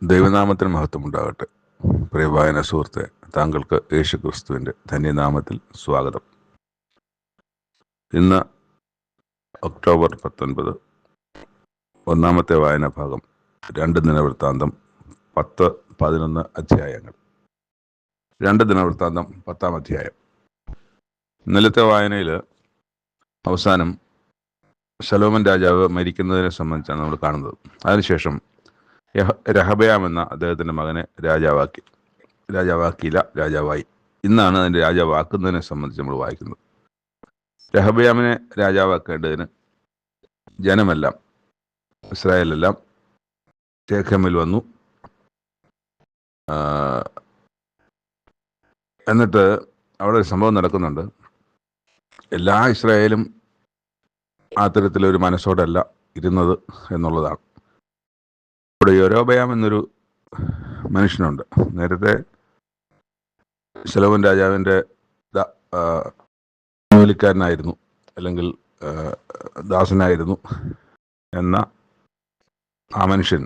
ദൈവനാമത്തിന് മഹത്വമുണ്ടാകട്ടെ. പ്രിയ വായന സുഹൃത്തെ, താങ്കൾക്ക് യേശു ക്രിസ്തുവിൻ്റെ ധന്യനാമത്തിൽ സ്വാഗതം. ഇന്ന് ഒക്ടോബർ 19, ഒന്നാമത്തെ വായനാ ഭാഗം 2 ദിനവൃത്താന്തം 10-11 അധ്യായങ്ങൾ. 2 ദിനവൃത്താന്തം 10-ാം അധ്യായം. ഇന്നലത്തെ വായനയിൽ അവസാനം ശലോമൻ രാജാവ് മരിക്കുന്നതിനെ സംബന്ധിച്ചാണ് നമ്മൾ കാണുന്നത്. അതിനുശേഷം രഹബയാം എന്ന അദ്ദേഹത്തിൻ്റെ മകനെ രാജാവായി. ഇന്നാണ് അതിൻ്റെ രാജാവാക്കുന്നതിനെ സംബന്ധിച്ച് നമ്മൾ വായിക്കുന്നത്. രഹബയാമിനെ രാജാവാക്കേണ്ടതിന് ജനമെല്ലാം, ഇസ്രായേലെല്ലാം ശേഖേമിൽ വന്നു. എന്നിട്ട് അവിടെ ഒരു സംഭവം നടക്കുന്നുണ്ട്. എല്ലാ ഇസ്രായേലും ആ തരത്തിലൊരു മനസ്സോടല്ല ഇരുന്നത് എന്നുള്ളതാണ്. ഇവിടെ യൊരോബയാം എന്നൊരു മനുഷ്യനുണ്ട്. നേരത്തെ ശലോമൻ രാജാവിൻ്റെ ജോലിക്കാരനായിരുന്നു, അല്ലെങ്കിൽ ദാസനായിരുന്നു എന്ന ആ മനുഷ്യൻ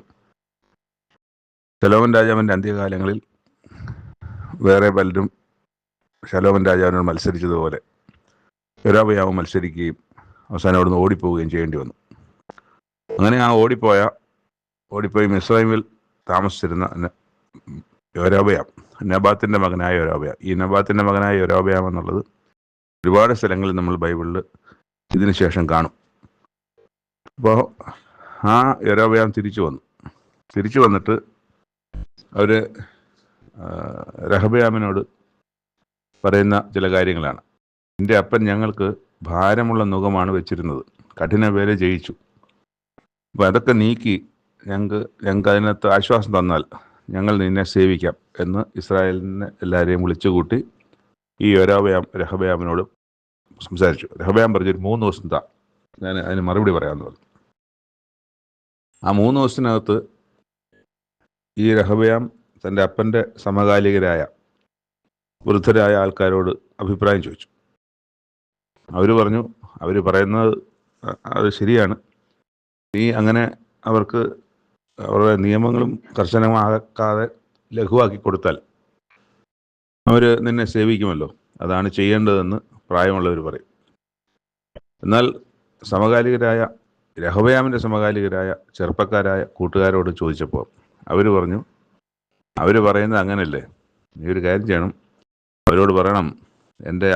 ശലോമൻ രാജാവിൻ്റെ അന്ത്യകാലങ്ങളിൽ വേറെ പലരും ശലോമൻ രാജാവിനോട് മത്സരിച്ചതുപോലെ യൊരോബയാം മത്സരിക്കുകയും അവസാനം അവിടുന്ന് ഓടിപ്പോവുകയും ചെയ്യേണ്ടി വന്നു. അങ്ങനെ ആ ഓടിപ്പോയി മിസ്രൈമിൽ താമസിച്ചിരുന്ന യൊരോബയാം, നബാത്തിൻ്റെ മകനായ യൊരോബയാം. ഈ നബാത്തിൻ്റെ മകനായ യൊരോബയാം എന്നുള്ളത് ഒരുപാട് സ്ഥലങ്ങളിൽ നമ്മൾ ബൈബിളിൽ ഇതിനു ശേഷം കാണും. അപ്പോൾ ആ യൊരോബയാം തിരിച്ചു വന്നിട്ട് അവർ രഹബയാമിനോട് പറയുന്ന ചില കാര്യങ്ങളാണ്. എൻ്റെ അപ്പൻ ഞങ്ങൾക്ക് ഭാരമുള്ള നുകമാണ് വെച്ചിരുന്നത്, കഠിന വേല ജയിച്ചു. അപ്പോൾ അതൊക്കെ നീക്കി ഞങ്ങൾക്ക് അതിനകത്ത് ആശ്വാസം തന്നാൽ ഞങ്ങൾ നിന്നെ സേവിക്കാം എന്ന് ഇസ്രായേലിനെ എല്ലാവരെയും വിളിച്ചുകൂട്ടി ഈ രഹബയാമിനോട് സംസാരിച്ചു. രഹബയാം പറഞ്ഞു, 3 ദിവസം താ, ഞാൻ അതിന് മറുപടി പറയാമെന്ന് പറഞ്ഞു. ആ 3 ദിവസത്തിനകത്ത് ഈ രഹബയാം തൻ്റെ അപ്പൻ്റെ സമകാലികരായ വൃദ്ധരായ ആൾക്കാരോട് അഭിപ്രായം ചോദിച്ചു. അവർ പറഞ്ഞു, അവർ പറയുന്നത് അത് ശരിയാണ്, നീ അങ്ങനെ അവർക്ക് അവരുടെ നിയമങ്ങളും കർശനമാക്കാതെ ലഘുവാക്കി കൊടുത്താൽ അവർ നിന്നെ സേവിക്കുമല്ലോ, അതാണ് ചെയ്യേണ്ടതെന്ന് പ്രായമുള്ളവർ പറയും. എന്നാൽ രഹബയാമിൻ്റെ സമകാലികരായ ചെറുപ്പക്കാരായ കൂട്ടുകാരോട് ചോദിച്ചപ്പോൾ അവർ പറഞ്ഞു, അവർ പറയുന്നത് അങ്ങനെയല്ലേ, നീ ഒരു കാര്യം ചെയ്യണം, അവരോട് പറയണം, എൻ്റെ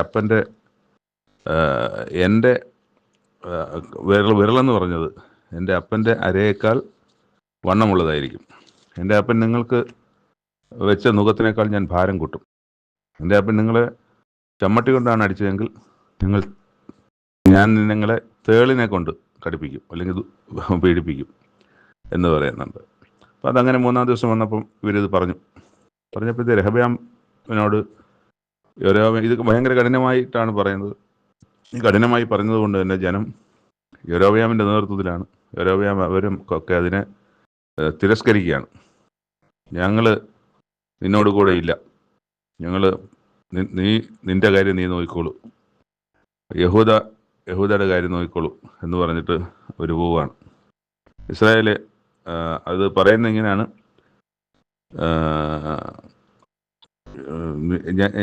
വിരലെന്ന് പറഞ്ഞത് എൻ്റെ അപ്പൻ്റെ അരയേക്കാൾ വണ്ണമുള്ളതായിരിക്കും. എൻ്റെ അപ്പൻ നിങ്ങൾക്ക് വെച്ച നുകത്തിനേക്കാൾ ഞാൻ ഭാരം കൂട്ടും. എൻ്റെ അപ്പൻ നിങ്ങളെ ചമ്മട്ടി കൊണ്ടാണ് അടിച്ചതെങ്കിൽ ഞാൻ നിങ്ങളെ തേളിനെ കൊണ്ട് കടിപ്പിക്കും, അല്ലെങ്കിൽ പീഡിപ്പിക്കും എന്ന് പറയുന്നുണ്ട്. അപ്പം അതങ്ങനെ 3-ാം ദിവസം വന്നപ്പം ഇവരിത് പറഞ്ഞപ്പോഴത്തെ രഹബയാമിനോട് ഇത് ഭയങ്കര കഠിനമായിട്ടാണ് പറയുന്നത്. ഈ കഠിനമായി പറഞ്ഞത് കൊണ്ട് തന്നെ ജനം യൊരോബയാമിൻ്റെ നേതൃത്വത്തിലാണ്. യൊരോബയാം അവരും ഒക്കെ അതിനെ തിരസ്കരിക്കുകയാണ്. ഞങ്ങൾ നിന്നോട് കൂടെ ഇല്ല, നിന്റെ കാര്യം നീ നോക്കിക്കോളൂ, യഹൂദയുടെ കാര്യം നോക്കിക്കോളൂ എന്ന് പറഞ്ഞിട്ട് അവർ പോവുകയാണ്. ഇസ്രായേല് അത് പറയുന്നത് ഇങ്ങനെയാണ്,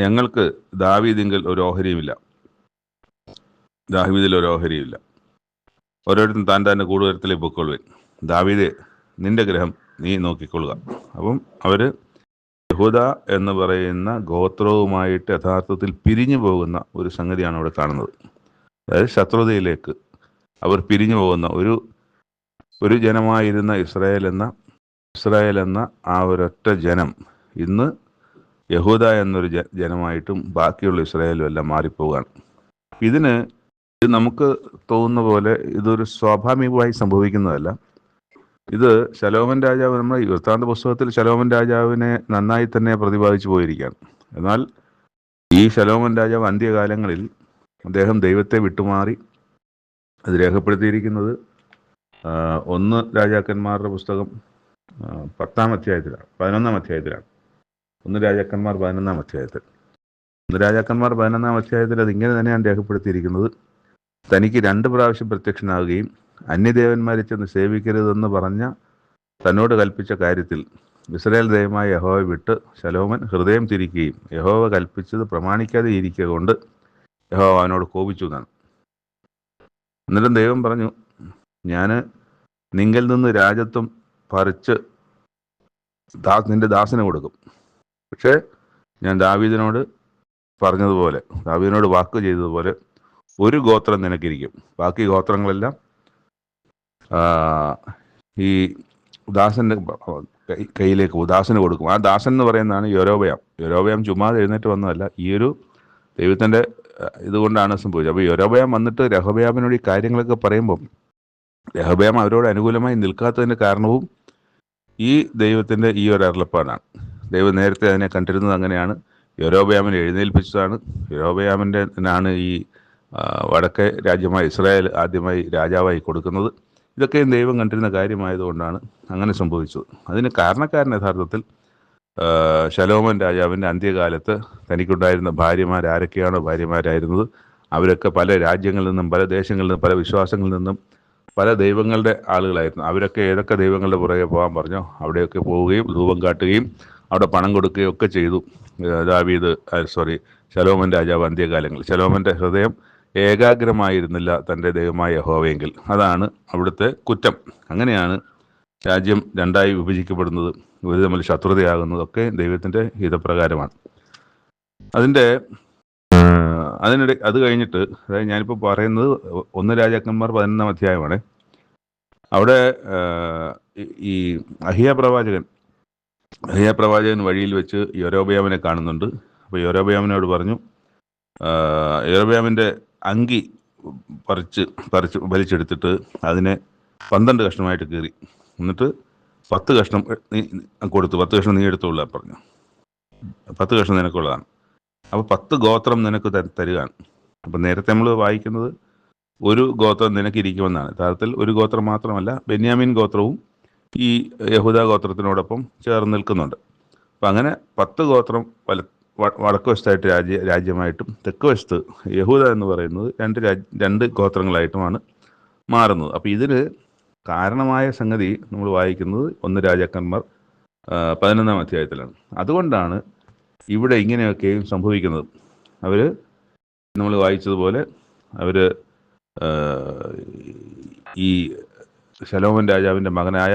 ഞങ്ങൾക്ക് ദാവീദിൽ ഒരു ഓഹരിയുമില്ല, ഓരോരുത്തരും താൻ കൂടുതലത്തിലേക്ക് പൊയ്ക്കൊള്ളുവൻ, ദാവീദേ നിന്റെ ഗ്രഹം നീ നോക്കിക്കൊള്ളുക. അപ്പം അവർ യഹൂദ എന്ന് പറയുന്ന ഗോത്രവുമായിട്ട് യഥാർത്ഥത്തിൽ പിരിഞ്ഞു പോകുന്ന ഒരു സംഗതിയാണ് അവിടെ കാണുന്നത്. അതായത് ശത്രുതയിലേക്ക് അവർ പിരിഞ്ഞു പോകുന്ന ഒരു ജനമായിരുന്ന ഇസ്രായേൽ എന്ന ആ ഒരൊറ്റ ജനം ഇന്ന് യഹൂദ എന്നൊരു ജനമായിട്ടും ബാക്കിയുള്ള ഇസ്രായേലും എല്ലാം മാറിപ്പോവുകയാണ്. ഇത് നമുക്ക് തോന്നുന്ന പോലെ ഇതൊരു സ്വാഭാവികമായി സംഭവിക്കുന്നതല്ല. ഇത് ശലോമൻ രാജാവ്, നമ്മുടെ വൃത്താന്ത പുസ്തകത്തിൽ ശലോമൻ രാജാവിനെ നന്നായി തന്നെ പ്രതിപാദിച്ചു പോയിരിക്കുകയാണ്. എന്നാൽ ഈ ശലോമൻ രാജാവ് അന്ത്യകാലങ്ങളിൽ അദ്ദേഹം ദൈവത്തെ വിട്ടുമാറി. അത് രേഖപ്പെടുത്തിയിരിക്കുന്നത് 1 രാജാക്കന്മാരുടെ പുസ്തകം 11-ാം അധ്യായത്തിലാണ്. 1 രാജാക്കന്മാർ 11-ാം അധ്യായത്തിൽ. 1 രാജാക്കന്മാർ 11-ാം അധ്യായത്തിൽ അതിങ്ങനെ തന്നെയാണ് രേഖപ്പെടുത്തിയിരിക്കുന്നത്. തനിക്ക് 2 പ്രാവശ്യം പ്രത്യക്ഷനാവുകയും അന്യദേവന്മാരെ ചെന്ന് സേവിക്കരുതെന്ന് പറഞ്ഞ തന്നോട് കൽപ്പിച്ച കാര്യത്തിൽ ഇസ്രായേൽ ദൈവമായ യഹോവയെ വിട്ട് ശലോമൻ ഹൃദയം തിരിക്കുകയും യഹോവ കൽപ്പിച്ചത് പ്രമാണിക്കാതെ ഇരിക്കുക കൊണ്ട് യഹോവ അവനോട് കോപിച്ചു എന്നാണ്. എന്നിട്ടും ദൈവം പറഞ്ഞു, ഞാൻ നിങ്കിൽ നിന്ന് രാജത്വം പറിച്ച് നിന്റെ ദാസന് കൊടുക്കും. പക്ഷേ ഞാൻ ദാവീദിനോട് പറഞ്ഞതുപോലെ, ദാവീദിനോട് വാക്ക് ചെയ്തതുപോലെ ഒരു ഗോത്രം നിനക്കിരിക്കും. ബാക്കി ഗോത്രങ്ങളെല്ലാം ഈ ദാസന്റെ കയ്യിലേക്ക് ദാസന് കൊടുക്കും. ആ ദാസൻ എന്ന് പറയുന്നതാണ് യൊരോബയാം. യൊരോബയാം ചുമ്മാതെ എഴുന്നേറ്റ് വന്നതല്ല, ഈ ഒരു ദൈവത്തിൻ്റെ ഇതുകൊണ്ടാണ് സംഭവിച്ചത്. അപ്പോൾ യൊരോബയാം വന്നിട്ട് രെഹബയാമിനോട് ഈ കാര്യങ്ങളൊക്കെ പറയുമ്പം രെഹബയാം അവരോട് അനുകൂലമായി നിൽക്കാത്തതിൻ്റെ കാരണവും ഈ ദൈവത്തിൻ്റെ ഈ ഒരു അരുളപ്പാടാണ്. ദൈവം നേരത്തെ അതിനെ കണ്ടിരുന്നത് അങ്ങനെയാണ്. യൊരോബയാമിനെ എഴുന്നേൽപ്പിച്ചതാണ്. യൊരോബയാമിനാണ് ഈ വടക്കേ രാജ്യമായ ഇസ്രായേൽ ആദ്യമായി രാജാവായി കൊടുക്കുന്നത്. ഇതൊക്കെയും ദൈവം കണ്ടിരുന്ന കാര്യമായതുകൊണ്ടാണ് അങ്ങനെ സംഭവിച്ചത്. അതിന് കാരണക്കാരൻ യഥാർത്ഥത്തിൽ ശലോമോൻ രാജാവിൻ്റെ അന്ത്യകാലത്ത് തനിക്കുണ്ടായിരുന്ന ഭാര്യമാർ ആരൊക്കെയാണോ ഭാര്യമാരായിരുന്നത് അവരൊക്കെ പല രാജ്യങ്ങളിൽ നിന്നും പല ദേശങ്ങളിൽ നിന്നും പല വിശ്വാസങ്ങളിൽ നിന്നും പല ദൈവങ്ങളുടെ ആളുകളായിരുന്നു. അവരൊക്കെ ഏതൊക്കെ ദൈവങ്ങളുടെ പുറകെ പോകാൻ പറഞ്ഞോ അവിടെയൊക്കെ പോവുകയും ധൂപം കാട്ടുകയും അവിടെ പണം കൊടുക്കുകയും ഒക്കെ ചെയ്തു. ശലോമോൻ രാജാവ് അന്ത്യകാലങ്ങളിൽ ശലോമോൻ്റെ ഹൃദയം ഏകാഗ്രമായിരുന്നില്ല തൻ്റെ ദൈവമായ യഹോവയെങ്കിൽ. അതാണ് അവിടുത്തെ കുറ്റം. അങ്ങനെയാണ് രാജ്യം രണ്ടായി വിഭജിക്കപ്പെടുന്നത്, ഒരു തമ്മിൽ ശത്രുതയാകുന്നതൊക്കെ ദൈവത്തിൻ്റെ ഹിതപ്രകാരമാണ്. അത് കഴിഞ്ഞിട്ട്, അതായത് ഞാനിപ്പോൾ പറയുന്നത് 1 രാജാക്കന്മാർ 11-ാം അധ്യായമാണ്. അവിടെ ഈ അഹിയ പ്രവാചകൻ വഴിയിൽ വെച്ച് യൊരോബയാമിനെ കാണുന്നുണ്ട്. അപ്പോൾ യൊരോബയാമിനോട് പറഞ്ഞു, യൊരോബയാമിൻ്റെ അങ്കി പറിച്ച് വലിച്ചെടുത്തിട്ട് അതിനെ 12 കഷ്ണമായിട്ട് കീറി, എന്നിട്ട് 10 കഷ്ണം കൊടുത്തു. 10 കഷ്ണം നീ എടുത്തോളാൻ പറഞ്ഞു. 10 കഷ്ണം നിനക്കുള്ളതാണ്. അപ്പോൾ 10 ഗോത്രം നിനക്ക് തരികയാണ്. അപ്പം നേരത്തെ നമ്മൾ വായിക്കുന്നത് ഒരു ഗോത്രം നിനക്കിരിക്കുമെന്നാണ്. യഥാർത്ഥത്തിൽ ഒരു ഗോത്രം മാത്രമല്ല, ബെന്യാമീൻ ഗോത്രവും ഈ യഹൂദ ഗോത്രത്തിനോടൊപ്പം ചേർന്ന് നിൽക്കുന്നുണ്ട്. അപ്പം അങ്ങനെ 10 ഗോത്രം വടക്ക് വശത്തായിട്ട് രാജ്യമായിട്ടും തെക്ക് വശത്ത് യഹൂദ എന്ന് പറയുന്നത് രണ്ട് ഗോത്രങ്ങളായിട്ടുമാണ് മാറുന്നത്. അപ്പോൾ ഇതിന് കാരണമായ സംഗതി നമ്മൾ വായിക്കുന്നത് 1 രാജാക്കന്മാർ 11-ാം അധ്യായത്തിലാണ്. അതുകൊണ്ടാണ് ഇവിടെ ഇങ്ങനെയൊക്കെയും സംഭവിക്കുന്നത്. അവർ നമ്മൾ വായിച്ചതുപോലെ അവർ ഈ ശലോമോൻ രാജാവിൻ്റെ മകനായ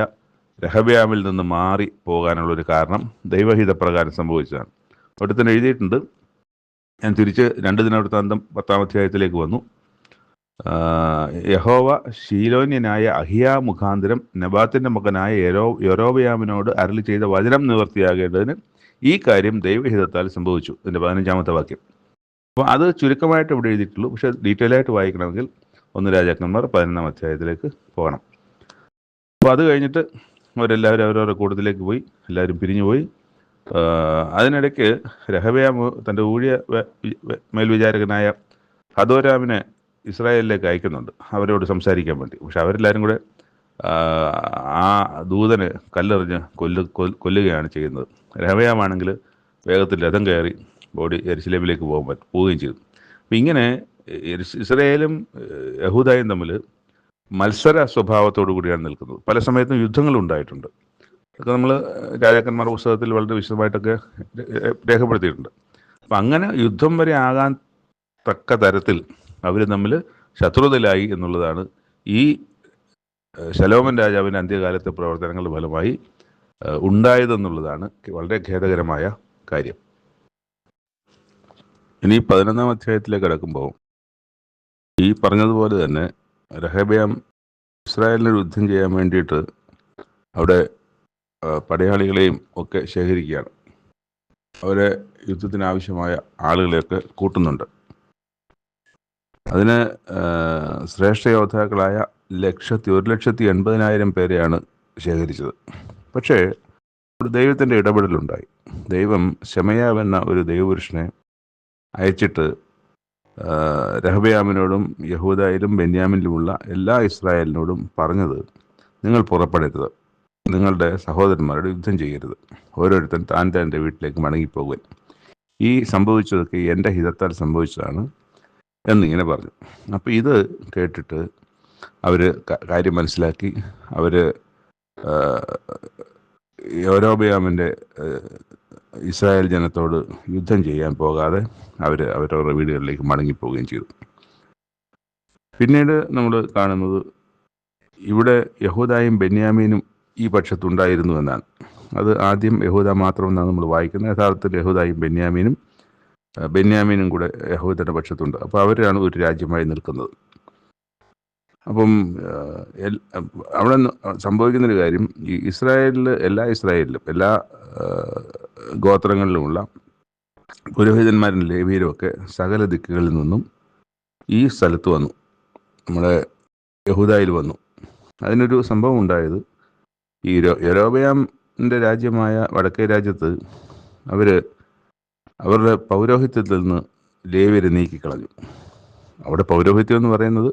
രെഹബയാമിൽ നിന്ന് മാറി പോകാനുള്ളൊരു കാരണം ദൈവഹിതപ്രകാരം സംഭവിച്ചതാണ്. അവിടെ തന്നെ എഴുതിയിട്ടുണ്ട്. ഞാൻ തിരിച്ച് 2 ദിനവൃത്താന്തം 10-ാം അധ്യായത്തിലേക്ക് വന്നു. യഹോവ ശീലോന്യനായ അഹിയ മുഖാന്തരം നെബാത്തിൻ്റെ മകനായ യൊരോബയാമിനോട് അരുളി ചെയ്ത വചനം നിവൃത്തിയാകേണ്ടതിന് ഈ കാര്യം ദൈവഹിതത്താൽ സംഭവിച്ചു. ഇതിൻ്റെ 15-ാമത്തെ വാക്യം. അപ്പോൾ അത് ചുരുക്കമായിട്ട് ഇവിടെ എഴുതിയിട്ടുള്ളൂ. പക്ഷേ ഡീറ്റെയിൽ ആയിട്ട് വായിക്കണമെങ്കിൽ 1 രാജാക്കന്മാർ 11-ാം അധ്യായത്തിലേക്ക് പോകണം. അപ്പോൾ അത് കഴിഞ്ഞിട്ട് അവരെല്ലാവരും അവരവരുടെ കൂട്ടത്തിലേക്ക് പോയി, എല്ലാവരും പിരിഞ്ഞുപോയി. അതിനിടയ്ക്ക് രെഹബയാം തൻ്റെ മേൽവിചാരകനായ ഹദോരാമിനെ ഇസ്രായേലിലേക്ക് അയക്കുന്നുണ്ട് അവരോട് സംസാരിക്കാൻ വേണ്ടി. പക്ഷെ അവരെല്ലാവരും കൂടെ ആ ദൂതന് കല്ലെറിഞ്ഞ് കൊല്ലുകയാണ് ചെയ്യുന്നത്. രെഹബയാമാണെങ്കിൽ വേഗത്തിൽ രഥം കയറി ഓടി യെരുശലേമിലേക്ക് പോവുകയും ചെയ്തു. അപ്പം ഇങ്ങനെ ഇസ്രായേലും യഹൂദയും തമ്മിൽ മത്സര സ്വഭാവത്തോടു കൂടിയാണ് നിൽക്കുന്നത്. പല സമയത്തും യുദ്ധങ്ങളുണ്ടായിട്ടുണ്ട്. അതൊക്കെ നമ്മൾ രാജാക്കന്മാരുടെ പുസ്തകത്തിൽ വളരെ വിശദമായിട്ടൊക്കെ രേഖപ്പെടുത്തിയിട്ടുണ്ട്. അപ്പം അങ്ങനെ യുദ്ധം വരെ ആകാൻ തക്ക തരത്തിൽ അവർ തമ്മിൽ ശത്രുതയിലായി എന്നുള്ളതാണ് ഈ ശലോമോൻ രാജാവിൻ്റെ അന്ത്യകാലത്തെ പ്രവർത്തനങ്ങളുടെ ഫലമായി ഉണ്ടായതെന്നുള്ളതാണ് വളരെ ഖേദകരമായ കാര്യം. ഇനി 11-ാം അധ്യായത്തിലേക്ക് കടക്കുമ്പോൾ ഈ പറഞ്ഞതുപോലെ തന്നെ രെഹബയാം ഇസ്രായേലിനോട് യുദ്ധം ചെയ്യാൻ വേണ്ടിയിട്ട് അവിടെ പടയാളികളെയും ഒക്കെ ശേഖരിക്കുകയാണ്. അവരെ യുദ്ധത്തിനാവശ്യമായ ആളുകളെയൊക്കെ കൂട്ടുന്നുണ്ട്. അതിന് ശ്രേഷ്ഠ യോദ്ധാക്കളായ 1,80,000 പേരെയാണ് ശേഖരിച്ചത്. പക്ഷേ ദൈവത്തിൻ്റെ ഇടപെടലുണ്ടായി. ദൈവം ശമയാവെന്ന ഒരു ദൈവപുരുഷനെ അയച്ചിട്ട് രെഹബയാമിനോടും യഹൂദയിലും ബെന്യാമിനിലുമുള്ള എല്ലാ ഇസ്രായേലിനോടും പറഞ്ഞത്, നിങ്ങൾ പുറപ്പെടരുത്, നിങ്ങളുടെ സഹോദരന്മാരോട് യുദ്ധം ചെയ്യരുത്, ഓരോരുത്തൻ താൻ്റെ വീട്ടിലേക്ക് മടങ്ങിപ്പോകുവാൻ. ഈ സംഭവിച്ചതൊക്കെ എൻ്റെ ഹിതത്താൽ സംഭവിച്ചതാണ് എന്നിങ്ങനെ പറഞ്ഞു. അപ്പോൾ ഇത് കേട്ടിട്ട് അവർ കാര്യം മനസ്സിലാക്കി അവർ യൊരോബെയാമിൻ്റെ ഇസ്രായേൽ ജനത്തോട് യുദ്ധം ചെയ്യാൻ പോകാതെ അവരവരുടെ വീടുകളിലേക്ക് മടങ്ങിപ്പോവുകയും ചെയ്തു. പിന്നീട് നമ്മൾ കാണുന്നത് ഇവിടെ യഹൂദായും ബെന്യാമീനും ഈ പക്ഷത്തുണ്ടായിരുന്നു എന്നാണ്. അത് ആദ്യം യഹൂദ മാത്രമെന്നാണ് നമ്മൾ വായിക്കുന്നത്. യഥാർത്ഥത്തിൽ യഹൂദായും ബെന്യാമീനും കൂടെ യഹൂദയുടെ പക്ഷത്തുണ്ട്. അപ്പോൾ അവരാണ് ഒരു രാജ്യമായി നിൽക്കുന്നത്. അപ്പം അവിടെ സംഭവിക്കുന്നൊരു കാര്യം, ഈ എല്ലാ ഇസ്രായേലിലും എല്ലാ ഗോത്രങ്ങളിലുമുള്ള പുരോഹിതന്മാരും ലേവ്യരും ഒക്കെ സകല ദിക്കുകളിൽ നിന്നും ഈ സ്ഥലത്ത് വന്നു, നമ്മുടെ യഹൂദായിൽ വന്നു. അതിനൊരു സംഭവം ഉണ്ടായത്, ഈ യൊരോബെയാമിൻ്റെ രാജ്യമായ വടക്കേ രാജ്യത്ത് അവരുടെ പൗരോഹിത്യത്തിൽ നിന്ന് ലേവ്യരെ നീക്കിക്കളഞ്ഞു. അവിടെ പൗരോഹിത്യം എന്ന് പറയുന്നത്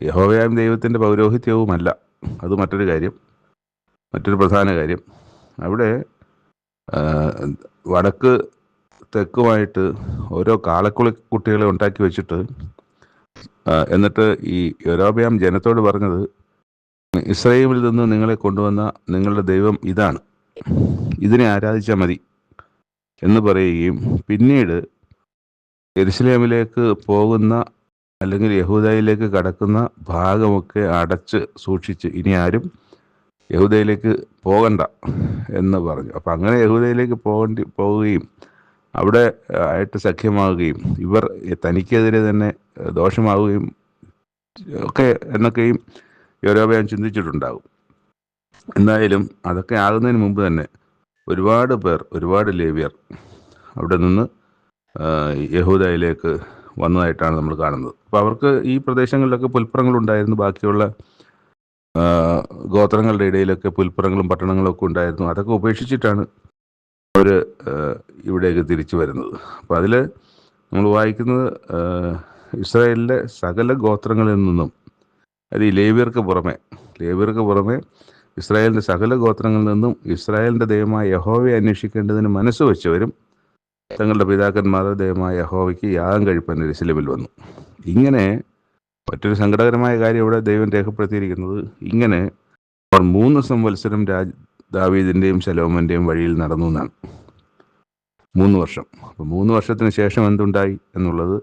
യഹോവയാം ദൈവത്തിൻ്റെ പൗരോഹിത്യവുമല്ല. അത് മറ്റൊരു പ്രധാന കാര്യം. അവിടെ വടക്ക് തെക്കുമായിട്ട് ഓരോ കുട്ടികളെ ഉണ്ടാക്കി വെച്ചിട്ട്, എന്നിട്ട് ഈ യൊരോബെയാം ജനത്തോട് പറഞ്ഞത്, ഇസ്രായേലിൽ നിന്ന് നിങ്ങളെ കൊണ്ടുവന്ന നിങ്ങളുടെ ദൈവം ഇതാണ്, ഇതിനെ ആരാധിച്ചാൽ മതി എന്ന് പറയുകയും പിന്നീട് യെരുശലേമിലേക്ക് പോകുന്ന അല്ലെങ്കിൽ യഹൂദയിലേക്ക് കടക്കുന്ന ഭാഗമൊക്കെ അടച്ച് സൂക്ഷിച്ച് ഇനി ആരും യഹൂദയിലേക്ക് പോകണ്ട എന്ന് പറഞ്ഞു. അപ്പം അങ്ങനെ യഹൂദയിലേക്ക് പോവുകയും അവിടെ ആയിട്ട് സഖ്യമാവുകയും ഇവർ തനിക്കെതിരെ തന്നെ ദോഷമാവുകയും ഒക്കെ എന്നൊക്കെയും യൊരോബെയാം ചിന്തിച്ചിട്ടുണ്ടാകും. എന്തായാലും അതൊക്കെ ആകുന്നതിന് മുമ്പ് തന്നെ ഒരുപാട് ലേവ്യർ അവിടെ നിന്ന് യഹൂദയിലേക്ക് വന്നതായിട്ടാണ് നമ്മൾ കാണുന്നത്. അപ്പോൾ അവർക്ക് ഈ പ്രദേശങ്ങളിലൊക്കെ പുൽപ്പുറങ്ങളുണ്ടായിരുന്നു. ബാക്കിയുള്ള ഗോത്രങ്ങളുടെ ഇടയിലൊക്കെ പുൽപ്പുറങ്ങളും പട്ടണങ്ങളും ഒക്കെ ഉണ്ടായിരുന്നു. അതൊക്കെ ഉപേക്ഷിച്ചിട്ടാണ് അവർ ഇവിടേക്ക് തിരിച്ചു വരുന്നത്. അപ്പോൾ അതിൽ നമ്മൾ വായിക്കുന്നത്, ഇസ്രായേലിലെ സകല ഗോത്രങ്ങളിൽ നിന്നും, അത് ഈ ലേവ്യർക്ക് പുറമെ ഇസ്രായേലിൻ്റെ സകല ഗോത്രങ്ങളിൽ നിന്നും ഇസ്രായേലിൻ്റെ ദൈവമായ യഹോവയെ അന്വേഷിക്കേണ്ടതിന് മനസ്സ് വെച്ചവരും തങ്ങളുടെ പിതാക്കന്മാരുടെ ദൈവമായ യഹോവയ്ക്ക് യാഗം കഴിപ്പാൻ യെരുശലേമിൽ വന്നു. ഇങ്ങനെ മറ്റൊരു സങ്കടകരമായ കാര്യം ഇവിടെ ദൈവം രേഖപ്പെടുത്തിയിരിക്കുന്നത്, ഇങ്ങനെ അവർ 3 സംവത്സരം ദാവീദിൻ്റെയും ശലോമോൻ്റെയും വഴിയിൽ നടന്നു എന്നാണ്. 3 വർഷം. അപ്പോൾ 3 വർഷത്തിന് ശേഷം എന്തുണ്ടായി എന്നുള്ളത്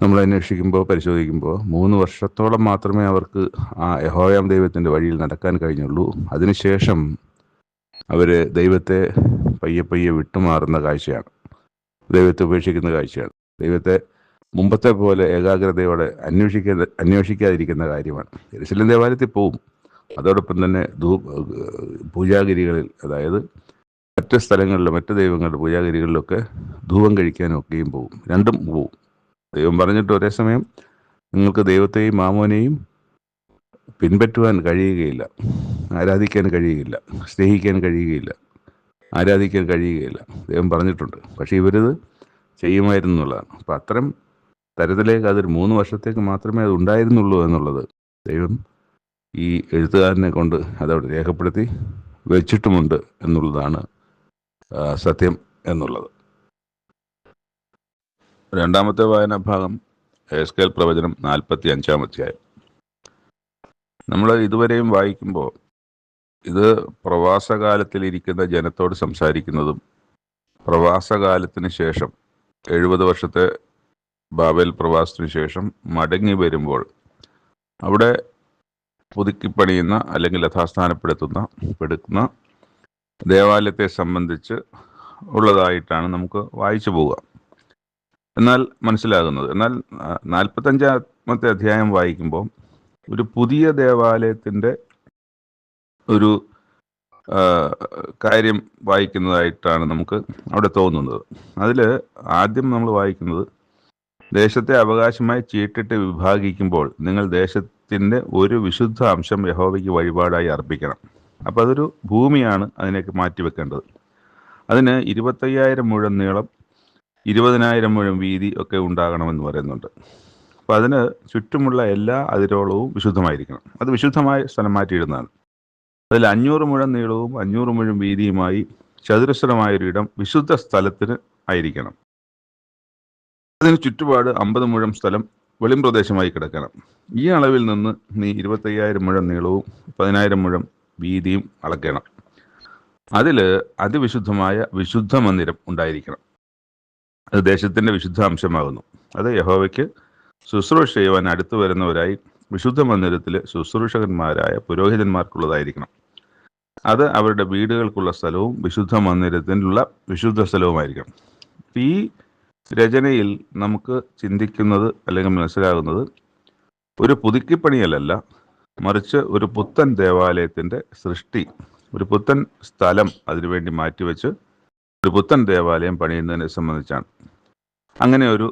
നമ്മൾ പരിശോധിക്കുമ്പോൾ 3 വർഷത്തോളം മാത്രമേ അവർക്ക് ആ യഹോവയാം ദൈവത്തിൻ്റെ വഴിയിൽ നടക്കാൻ കഴിഞ്ഞുള്ളൂ. അതിനുശേഷം അവർ ദൈവത്തെ പയ്യെ വിട്ടുമാറുന്ന കാഴ്ചയാണ്, ദൈവത്തെ ഉപേക്ഷിക്കുന്ന കാഴ്ചയാണ്. ദൈവത്തെ മുമ്പത്തെ പോലെ ഏകാഗ്രതയോടെ അന്വേഷിക്കാതിരിക്കുന്ന കാര്യമാണ്. യെരുശലേം ദേവാലയത്തിൽ പോവും, അതോടൊപ്പം തന്നെ പൂജാഗിരികളിൽ, അതായത് മറ്റ് സ്ഥലങ്ങളിലും മറ്റ് ദൈവങ്ങളുടെ പൂജാഗിരികളിലൊക്കെ ധൂപം കഴിക്കാനൊക്കെയും പോവും. രണ്ടും പോവും. ദൈവം പറഞ്ഞിട്ട് ഒരേ സമയം നിങ്ങൾക്ക് ദൈവത്തെയും മാമോനെയും പിൻപറ്റുവാൻ കഴിയുകയില്ല, ആരാധിക്കാൻ കഴിയുകയില്ല, സ്നേഹിക്കാൻ കഴിയുകയില്ല, ആരാധിക്കാൻ കഴിയുകയില്ല. ദൈവം പറഞ്ഞിട്ടുണ്ട്. പക്ഷേ ഇവരിത് ചെയ്യുമായിരുന്നു എന്നുള്ളതാണ്. അപ്പം അത്തരം തരത്തിലേക്ക് അതൊരു 3 വർഷത്തേക്ക് മാത്രമേ അത് ഉണ്ടായിരുന്നുള്ളൂ എന്നുള്ളത് ദൈവം ഈ എഴുത്തുകാരനെ കൊണ്ട് അതവിടെ രേഖപ്പെടുത്തി വെച്ചിട്ടുമുണ്ട് എന്നുള്ളതാണ് സത്യം എന്നുള്ളത്. രണ്ടാമത്തെ വായനാ ഭാഗം എഹെസ്കേൽ പ്രവചനം 45-ാം അധ്യായം. നമ്മൾ ഇതുവരെയും വായിക്കുമ്പോൾ ഇത് പ്രവാസകാലത്തിലിരിക്കുന്ന ജനത്തോട് സംസാരിക്കുന്നതും പ്രവാസകാലത്തിന് ശേഷം 70 വർഷത്തെ ബാബേൽ പ്രവാസത്തിന് ശേഷം മടങ്ങി വരുമ്പോൾ അവിടെ പുതുക്കിപ്പണിയുന്ന അല്ലെങ്കിൽ യഥാസ്ഥാനപ്പെടുത്തുന്ന ദേവാലയത്തെ സംബന്ധിച്ച് ഉള്ളതായിട്ടാണ് നമുക്ക് വായിച്ചു പോവുക. എന്നാൽ 45-ാമത്തെ അധ്യായം വായിക്കുമ്പോൾ ഒരു പുതിയ ദേവാലയത്തിൻ്റെ ഒരു കാര്യം വായിക്കുന്നതായിട്ടാണ് നമുക്ക് അവിടെ തോന്നുന്നത്. അതിൽ ആദ്യം നമ്മൾ വായിക്കുന്നത്, ദേശത്തെ അവകാശമായി ചീട്ടിട്ട് വിഭാഗിക്കുമ്പോൾ നിങ്ങൾ ദേശത്തിൻ്റെ ഒരു വിശുദ്ധ അംശം യഹോവയ്ക്ക് വഴിപാടായി അർപ്പിക്കണം. അപ്പോൾ അതൊരു ഭൂമിയാണ്, അതിനേക്ക് മാറ്റിവെക്കേണ്ടത്. അതിന് 25,000 മുഴം നീളം, 20,000 മുഴം വീതി ഒക്കെ ഉണ്ടാകണമെന്ന് പറയുന്നുണ്ട്. അപ്പോൾ അതിന് ചുറ്റുമുള്ള എല്ലാ അതിരോളവും വിശുദ്ധമായിരിക്കണം. അത് വിശുദ്ധമായ സ്ഥലം മാറ്റിയിടുന്നതാണ്. അതിൽ 500 മുഴം നീളവും 500 മുഴം വീതിയുമായി ചതുരശ്രമായൊരിടം വിശുദ്ധ സ്ഥലത്തിന് ആയിരിക്കണം. അതിന് ചുറ്റുപാട് 50 മുഴം സ്ഥലം വെളിംപ്രദേശമായി കിടക്കണം. ഈ അളവിൽ നിന്ന് നീ 25,000 മുഴം നീളവും 10,000 മുഴം വീതിയും അളക്കണം. അതിൽ അതിവിശുദ്ധമായ വിശുദ്ധ മന്ദിരം ഉണ്ടായിരിക്കണം. അത് ദേശത്തിൻ്റെ വിശുദ്ധ അംശമാകുന്നു. അത് യഹോവയ്ക്ക് ശുശ്രൂഷ ചെയ്യുവാൻ അടുത്തു വരുന്നവരായി വിശുദ്ധ മന്ദിരത്തിൽ ശുശ്രൂഷകന്മാരായ പുരോഹിതന്മാർക്കുള്ളതായിരിക്കണം. അത് അവരുടെ വീടുകൾക്കുള്ള സ്ഥലവും വിശുദ്ധ മന്ദിരത്തിനുള്ള വിശുദ്ധ സ്ഥലവുമായിരിക്കണം. ഈ രചനയിൽ നമുക്ക് ചിന്തിക്കുന്നത് അല്ലെങ്കിൽ മനസ്സിലാകുന്നത് ഒരു പുതുക്കിപ്പണിയലല്ല, മറിച്ച് ഒരു പുത്തൻ ദേവാലയത്തിൻ്റെ സൃഷ്ടി, ഒരു പുത്തൻ സ്ഥലം അതിനുവേണ്ടി മാറ്റിവെച്ച് ഒരു പുത്തൻ ദേവാലയം പണിയുന്നതിനെ സംബന്ധിച്ചാണ്. അങ്ങനെ ഒരു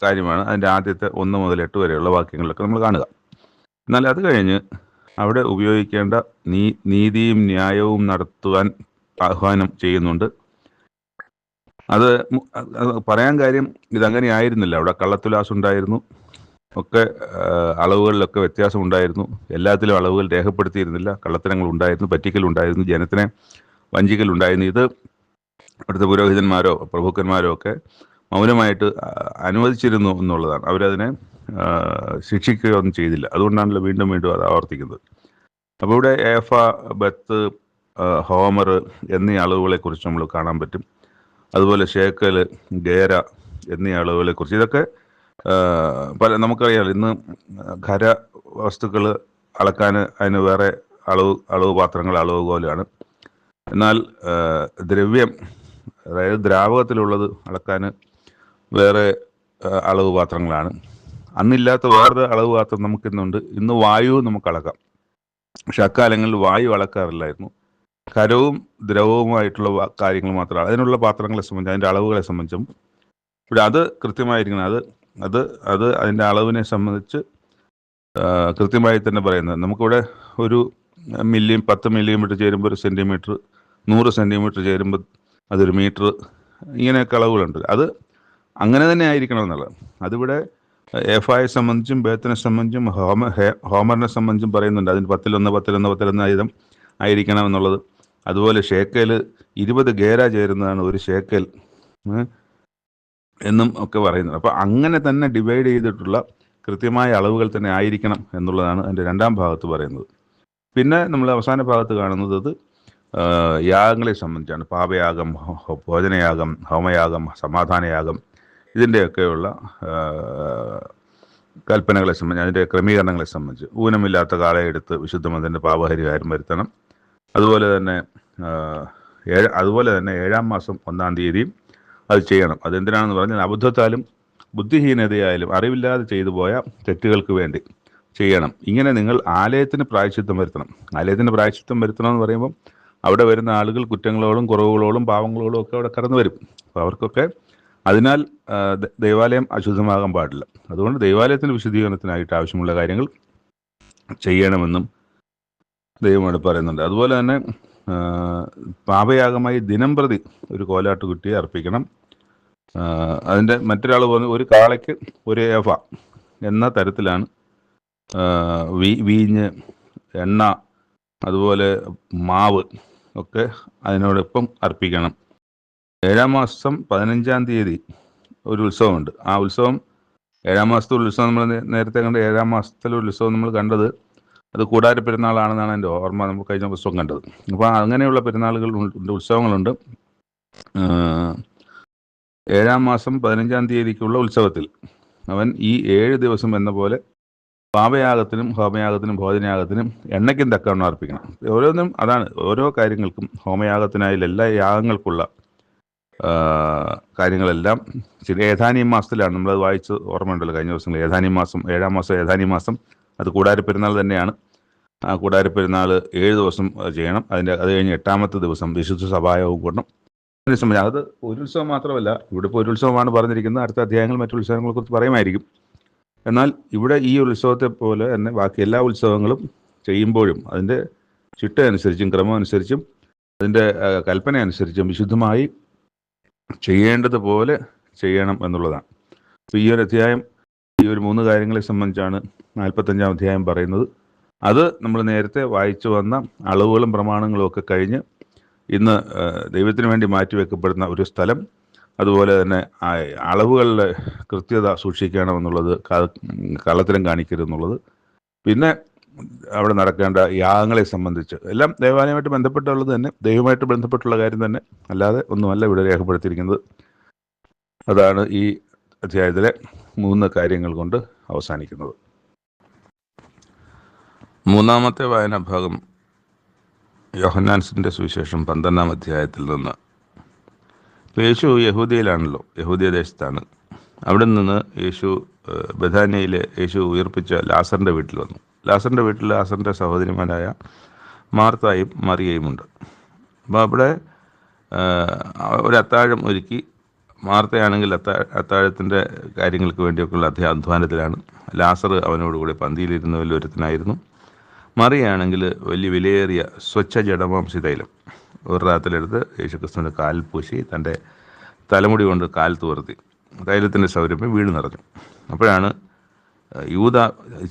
കാര്യമാണ് അതിൻ്റെ ആദ്യത്തെ 1 മുതൽ 8 വരെയുള്ള വാക്യങ്ങളിലൊക്കെ നമ്മൾ കാണുക. എന്നാൽ അത് കഴിഞ്ഞ് അവിടെ ഉപയോഗിക്കേണ്ട നീതിയും ന്യായവും നടത്തുവാൻ ആഹ്വാനം ചെയ്യുന്നുണ്ട്. അത് പറയാൻ കാര്യം ഇതങ്ങനെ ആയിരുന്നില്ല. അവിടെ കള്ളത്തുലാസ് ഉണ്ടായിരുന്നു, ഒക്കെ അളവുകളിലൊക്കെ വ്യത്യാസം ഉണ്ടായിരുന്നു. എല്ലാത്തിലും അളവുകൾ രേഖപ്പെടുത്തിയിരുന്നില്ല. കള്ളത്തരങ്ങൾ ഉണ്ടായിരുന്നു, പറ്റിക്കലുണ്ടായിരുന്നു, ജനത്തിനെ വഞ്ചിക്കലുണ്ടായിരുന്നു. ഇത് അവിടുത്തെ പുരോഹിതന്മാരോ പ്രഭുക്കന്മാരോ ഒക്കെ മൗനമായിട്ട് അനുവദിച്ചിരുന്നു എന്നുള്ളതാണ്. അവരതിനെ ശിക്ഷിക്കുകയൊന്നും ചെയ്തില്ല. അതുകൊണ്ടാണല്ലോ വീണ്ടും വീണ്ടും അത് ആവർത്തിക്കുന്നത്. അപ്പോൾ ഇവിടെ ഏഫ, ബത്ത്, ഹോമർ എന്നീ അളവുകളെക്കുറിച്ച് നമ്മൾ കാണാൻ പറ്റും. അതുപോലെ ഷേക്കൽ, ഗേര എന്നീ അളവുകളെക്കുറിച്ച്. ഇതൊക്കെ നമുക്കറിയാം, ഇന്ന് ഖര വസ്തുക്കൾ അളക്കാൻ അതിന് വേറെ അളവ് പാത്രങ്ങൾ, അളവുകോലാണ്. എന്നാൽ ദ്രവ്യം, അതായത് ദ്രാവകത്തിലുള്ളത് അളക്കാൻ വേറെ അളവ് പാത്രങ്ങളാണ്. അന്നില്ലാത്ത വേറൊരു അളവ് പാത്രം നമുക്കിന്നുണ്ട്. ഇന്ന് വായു നമുക്ക് അളക്കാം, പക്ഷെ അക്കാലങ്ങളിൽ വായു അളക്കാറില്ലായിരുന്നു. ഖരവും ദ്രവവുമായിട്ടുള്ള കാര്യങ്ങൾ മാത്രമാണ്. അതിനുള്ള പാത്രങ്ങളെ സംബന്ധിച്ച്, അതിൻ്റെ അളവുകളെ സംബന്ധിച്ചും ഇവിടെ അത് കൃത്യമായിരിക്കണം. അത് അതിൻ്റെ അളവിനെ സംബന്ധിച്ച് കൃത്യമായി തന്നെ പറയുന്നത്. നമുക്കിവിടെ ഒരു 10 മില്ലിമീറ്റർ ചേരുമ്പോൾ 1 സെൻറ്റിമീറ്റർ, 100 സെൻറ്റിമീറ്റർ ചേരുമ്പോൾ അതൊരു മീറ്റർ, ഇങ്ങനെയൊക്കെ അളവുകളുണ്ട്. അത് അങ്ങനെ തന്നെ ആയിരിക്കണം എന്നുള്ളത്. അതിവിടെ ഏഫായെ സംബന്ധിച്ചും ബേത്തിനെ സംബന്ധിച്ചും ഹോമറിനെ സംബന്ധിച്ചും പറയുന്നുണ്ട്. അതിന് 10 ആയുധം ആയിരിക്കണം എന്നുള്ളത്. അതുപോലെ ഷേക്കൽ 20 ഗേര ചേരുന്നതാണ് ഒരു ഷേക്കൽ എന്നും ഒക്കെ പറയുന്നത്. അപ്പോൾ അങ്ങനെ തന്നെ ഡിവൈഡ് ചെയ്തിട്ടുള്ള കൃത്യമായ അളവുകൾ തന്നെ ആയിരിക്കണം എന്നുള്ളതാണ് അതിൻ്റെ 2ാം ഭാഗത്ത് പറയുന്നത്. പിന്നെ നമ്മൾ അവസാന ഭാഗത്ത് കാണുന്നത് അത് യാഗങ്ങളെ സംബന്ധിച്ചാണ്. പാപയാഗം, ഭോജനയാഗം, ഹോമയാഗം, സമാധാനയാഗം, ഇതിൻ്റെയൊക്കെയുള്ള കൽപ്പനകളെ സംബന്ധിച്ച്, അതിൻ്റെ ക്രമീകരണങ്ങളെ സംബന്ധിച്ച്. ഊനമില്ലാത്ത കാളയെ എടുത്ത് വിശുദ്ധ മന്ദിരത്തിൻ്റെ പാപപരിഹാരം വരുത്തണം. അതുപോലെ തന്നെ 7-ാം മാസം 1-ാം തീയതിയും അത് ചെയ്യണം. അതെന്തിനാണെന്ന് പറഞ്ഞാൽ അബദ്ധത്താലും ബുദ്ധിഹീനതയായാലും അറിവില്ലാതെ ചെയ്തു പോയ തെറ്റുകൾക്ക് വേണ്ടി ചെയ്യണം. ഇങ്ങനെ നിങ്ങൾ ആലയത്തിന് പ്രായശ്ചിത്തം വരുത്തണം. ആലയത്തിന് പ്രായശ്ചിത്തം വരുത്തണം എന്ന് പറയുമ്പം അവിടെ വരുന്ന ആളുകൾ കുറ്റങ്ങളോടും കുറവുകളോടും പാവങ്ങളോടും ഒക്കെ അവിടെ കടന്നു വരും. അപ്പോൾ അവർക്കൊക്കെ അതിനാൽ ദൈവാലയം അശുദ്ധമാകാൻ പാടില്ല. അതുകൊണ്ട് ദൈവാലയത്തിൻ്റെ വിശുദ്ധീകരണത്തിനായിട്ട് ആവശ്യമുള്ള കാര്യങ്ങൾ ചെയ്യണമെന്നും ദൈവമാണ് പറയുന്നുണ്ട്. അതുപോലെ തന്നെ പാപയാഗമായി ദിനംപ്രതി ഒരു കോലാട്ടുകുട്ടിയെ അർപ്പിക്കണം. അതിൻ്റെ മറ്റൊരാൾ പറഞ്ഞു, ഒരു കാളയ്ക്ക് 1 ഏഫ എന്ന തരത്തിലാണ് വീഞ്ഞ്, എണ്ണ, അതുപോലെ മാവ് ഒക്കെ അതിനോടൊപ്പം അർപ്പിക്കണം. 7-ാം മാസം 15-ാം തീയതി ഒരു ഉത്സവമുണ്ട്. ആ ഉത്സവം 7-ാം മാസത്തെ ഉത്സവം നമ്മൾ നേരത്തെ കണ്ട് 7-ാം മാസത്തിലെ ഉത്സവം നമ്മൾ കണ്ടത് അത് കൂടാര പെരുന്നാളാണെന്നാണ് എൻ്റെ ഓർമ്മ. നമ്മൾ കഴിഞ്ഞ പുസ്തകം കണ്ടത്. അപ്പോൾ അങ്ങനെയുള്ള പെരുന്നാളുകളുണ്ട്, ഉത്സവങ്ങളുണ്ട്. 7-ാം മാസം 15-ാം തീയതിക്കുള്ള ഉത്സവത്തിൽ അവൻ ഈ 7 ദിവസം എന്ന പോലെ പാപയാഗത്തിനും ഹോമയാഗത്തിനും ഭോജനയാഗത്തിനും എണ്ണയ്ക്കും തക്കവണ്ണം അർപ്പിക്കണം. ഓരോന്നും അതാണ്. ഓരോ കാര്യങ്ങൾക്കും, ഹോമയാഗത്തിനായാലും എല്ലാ യാഗങ്ങൾക്കുള്ള കാര്യങ്ങളെല്ലാം ഏതാനും മാസത്തിലാണ്. നമ്മളത് വായിച്ച് ഓർമ്മയുണ്ടല്ലോ കഴിഞ്ഞ ദിവസങ്ങളിൽ. 7-ാം മാസം അത് കൂടാര പെരുന്നാൾ തന്നെയാണ്. ആ കൂടാര പെരുന്നാൾ 7 ദിവസം ചെയ്യണം. അത് കഴിഞ്ഞ് 8-ാമത്തെ ദിവസം വിശുദ്ധ സഭായോഗം കൂടണം. അതിനെ സംബന്ധിച്ച് അത് ഒരു ഉത്സവം മാത്രമല്ല. ഇവിടെ ഇപ്പോൾ ഒരു ഉത്സവമാണ് പറഞ്ഞിരിക്കുന്നത്. അടുത്ത അധ്യായങ്ങൾ മറ്റു ഉത്സവങ്ങളെക്കുറിച്ച് പറയുമായിരിക്കും. എന്നാൽ ഇവിടെ ഈ ഉത്സവത്തെ പോലെ തന്നെ ബാക്കി എല്ലാ ഉത്സവങ്ങളും ചെയ്യുമ്പോഴും അതിൻ്റെ ചിട്ട അനുസരിച്ചും ക്രമം അനുസരിച്ചും അതിൻ്റെ കൽപ്പന അനുസരിച്ചും വിശുദ്ധമായി ചെയ്യേണ്ടതുപോലെ ചെയ്യണം എന്നുള്ളതാണ്. അപ്പോൾ ഈ ഒരു അധ്യായം ഈ ഒരു 3 കാര്യങ്ങളെ സംബന്ധിച്ചാണ് 45-ാം അധ്യായം പറയുന്നത്. അത് നമ്മൾ നേരത്തെ വായിച്ചു വന്ന അളവുകളും പ്രമാണങ്ങളും ഒക്കെ കഴിഞ്ഞ് ഇന്ന് ദൈവത്തിന് വേണ്ടി മാറ്റിവെക്കപ്പെടുന്ന ഒരു സ്ഥലം, അതുപോലെ തന്നെ അളവുകളിലെ കൃത്യത സൂക്ഷിക്കണമെന്നുള്ളത്, കള്ളത്തരം കാണിക്കരുതെന്നുള്ളത്, പിന്നെ അവിടെ നടക്കേണ്ട യാഗങ്ങളെ സംബന്ധിച്ച് എല്ലാം ദേവാലയമായിട്ട് ബന്ധപ്പെട്ടുള്ളത് തന്നെ, ദൈവമായിട്ട് ബന്ധപ്പെട്ടുള്ള കാര്യം തന്നെ, അല്ലാതെ ഒന്നുമല്ല ഇവിടെ രേഖപ്പെടുത്തിയിരിക്കുന്നത്. അതാണ് ഈ അധ്യായത്തിലെ 3 കാര്യങ്ങൾ കൊണ്ട് അവസാനിക്കുന്നത്. മൂന്നാമത്തെ വായനാഭാഗം യോഹന്നാൻസിൻ്റെ സുവിശേഷം 12-ാം അധ്യായത്തിൽ നിന്ന്. യേശു യഹൂദയിലാണല്ലോ, യഹൂദിയ ദേശത്താണ്. അവിടെ നിന്ന് യേശു ബഥാന്യയിലെ യേശു ഉയർപ്പിച്ച ലാസറിൻ്റെ വീട്ടിൽ വന്നു. ലാസറിൻ്റെ വീട്ടിൽ ലാസറിൻ്റെ സഹോദരിമാരായ മാർത്തായും മറിയയുമുണ്ട്. അപ്പോൾ അവിടെ ഒരു അത്താഴം ഒരുക്കി. മാർത്തയാണെങ്കിൽ അത്താഴത്തിൻ്റെ കാര്യങ്ങൾക്ക് വേണ്ടിയൊക്കെയുള്ള അധ്വാനത്തിലാണ്. ലാസർ അവനോടുകൂടി പന്തിയിലിരുന്ന വലിയൊരുത്തനായിരുന്നു. മറിയാണെങ്കിൽ വലിയ വിലയേറിയ സ്വച്ഛ ജഡമാംസി തൈലം ഒരു റാത്തിലെടുത്ത് യേശുക്രിസ്തുവിൻ്റെ കാലിൽ പൂശി തൻ്റെ തലമുടി കൊണ്ട് കാൽ തുവർത്തി തൈലത്തിൻ്റെ സൗരഭ്യം വീട് നിറഞ്ഞു. അപ്പോഴാണ് യൂദ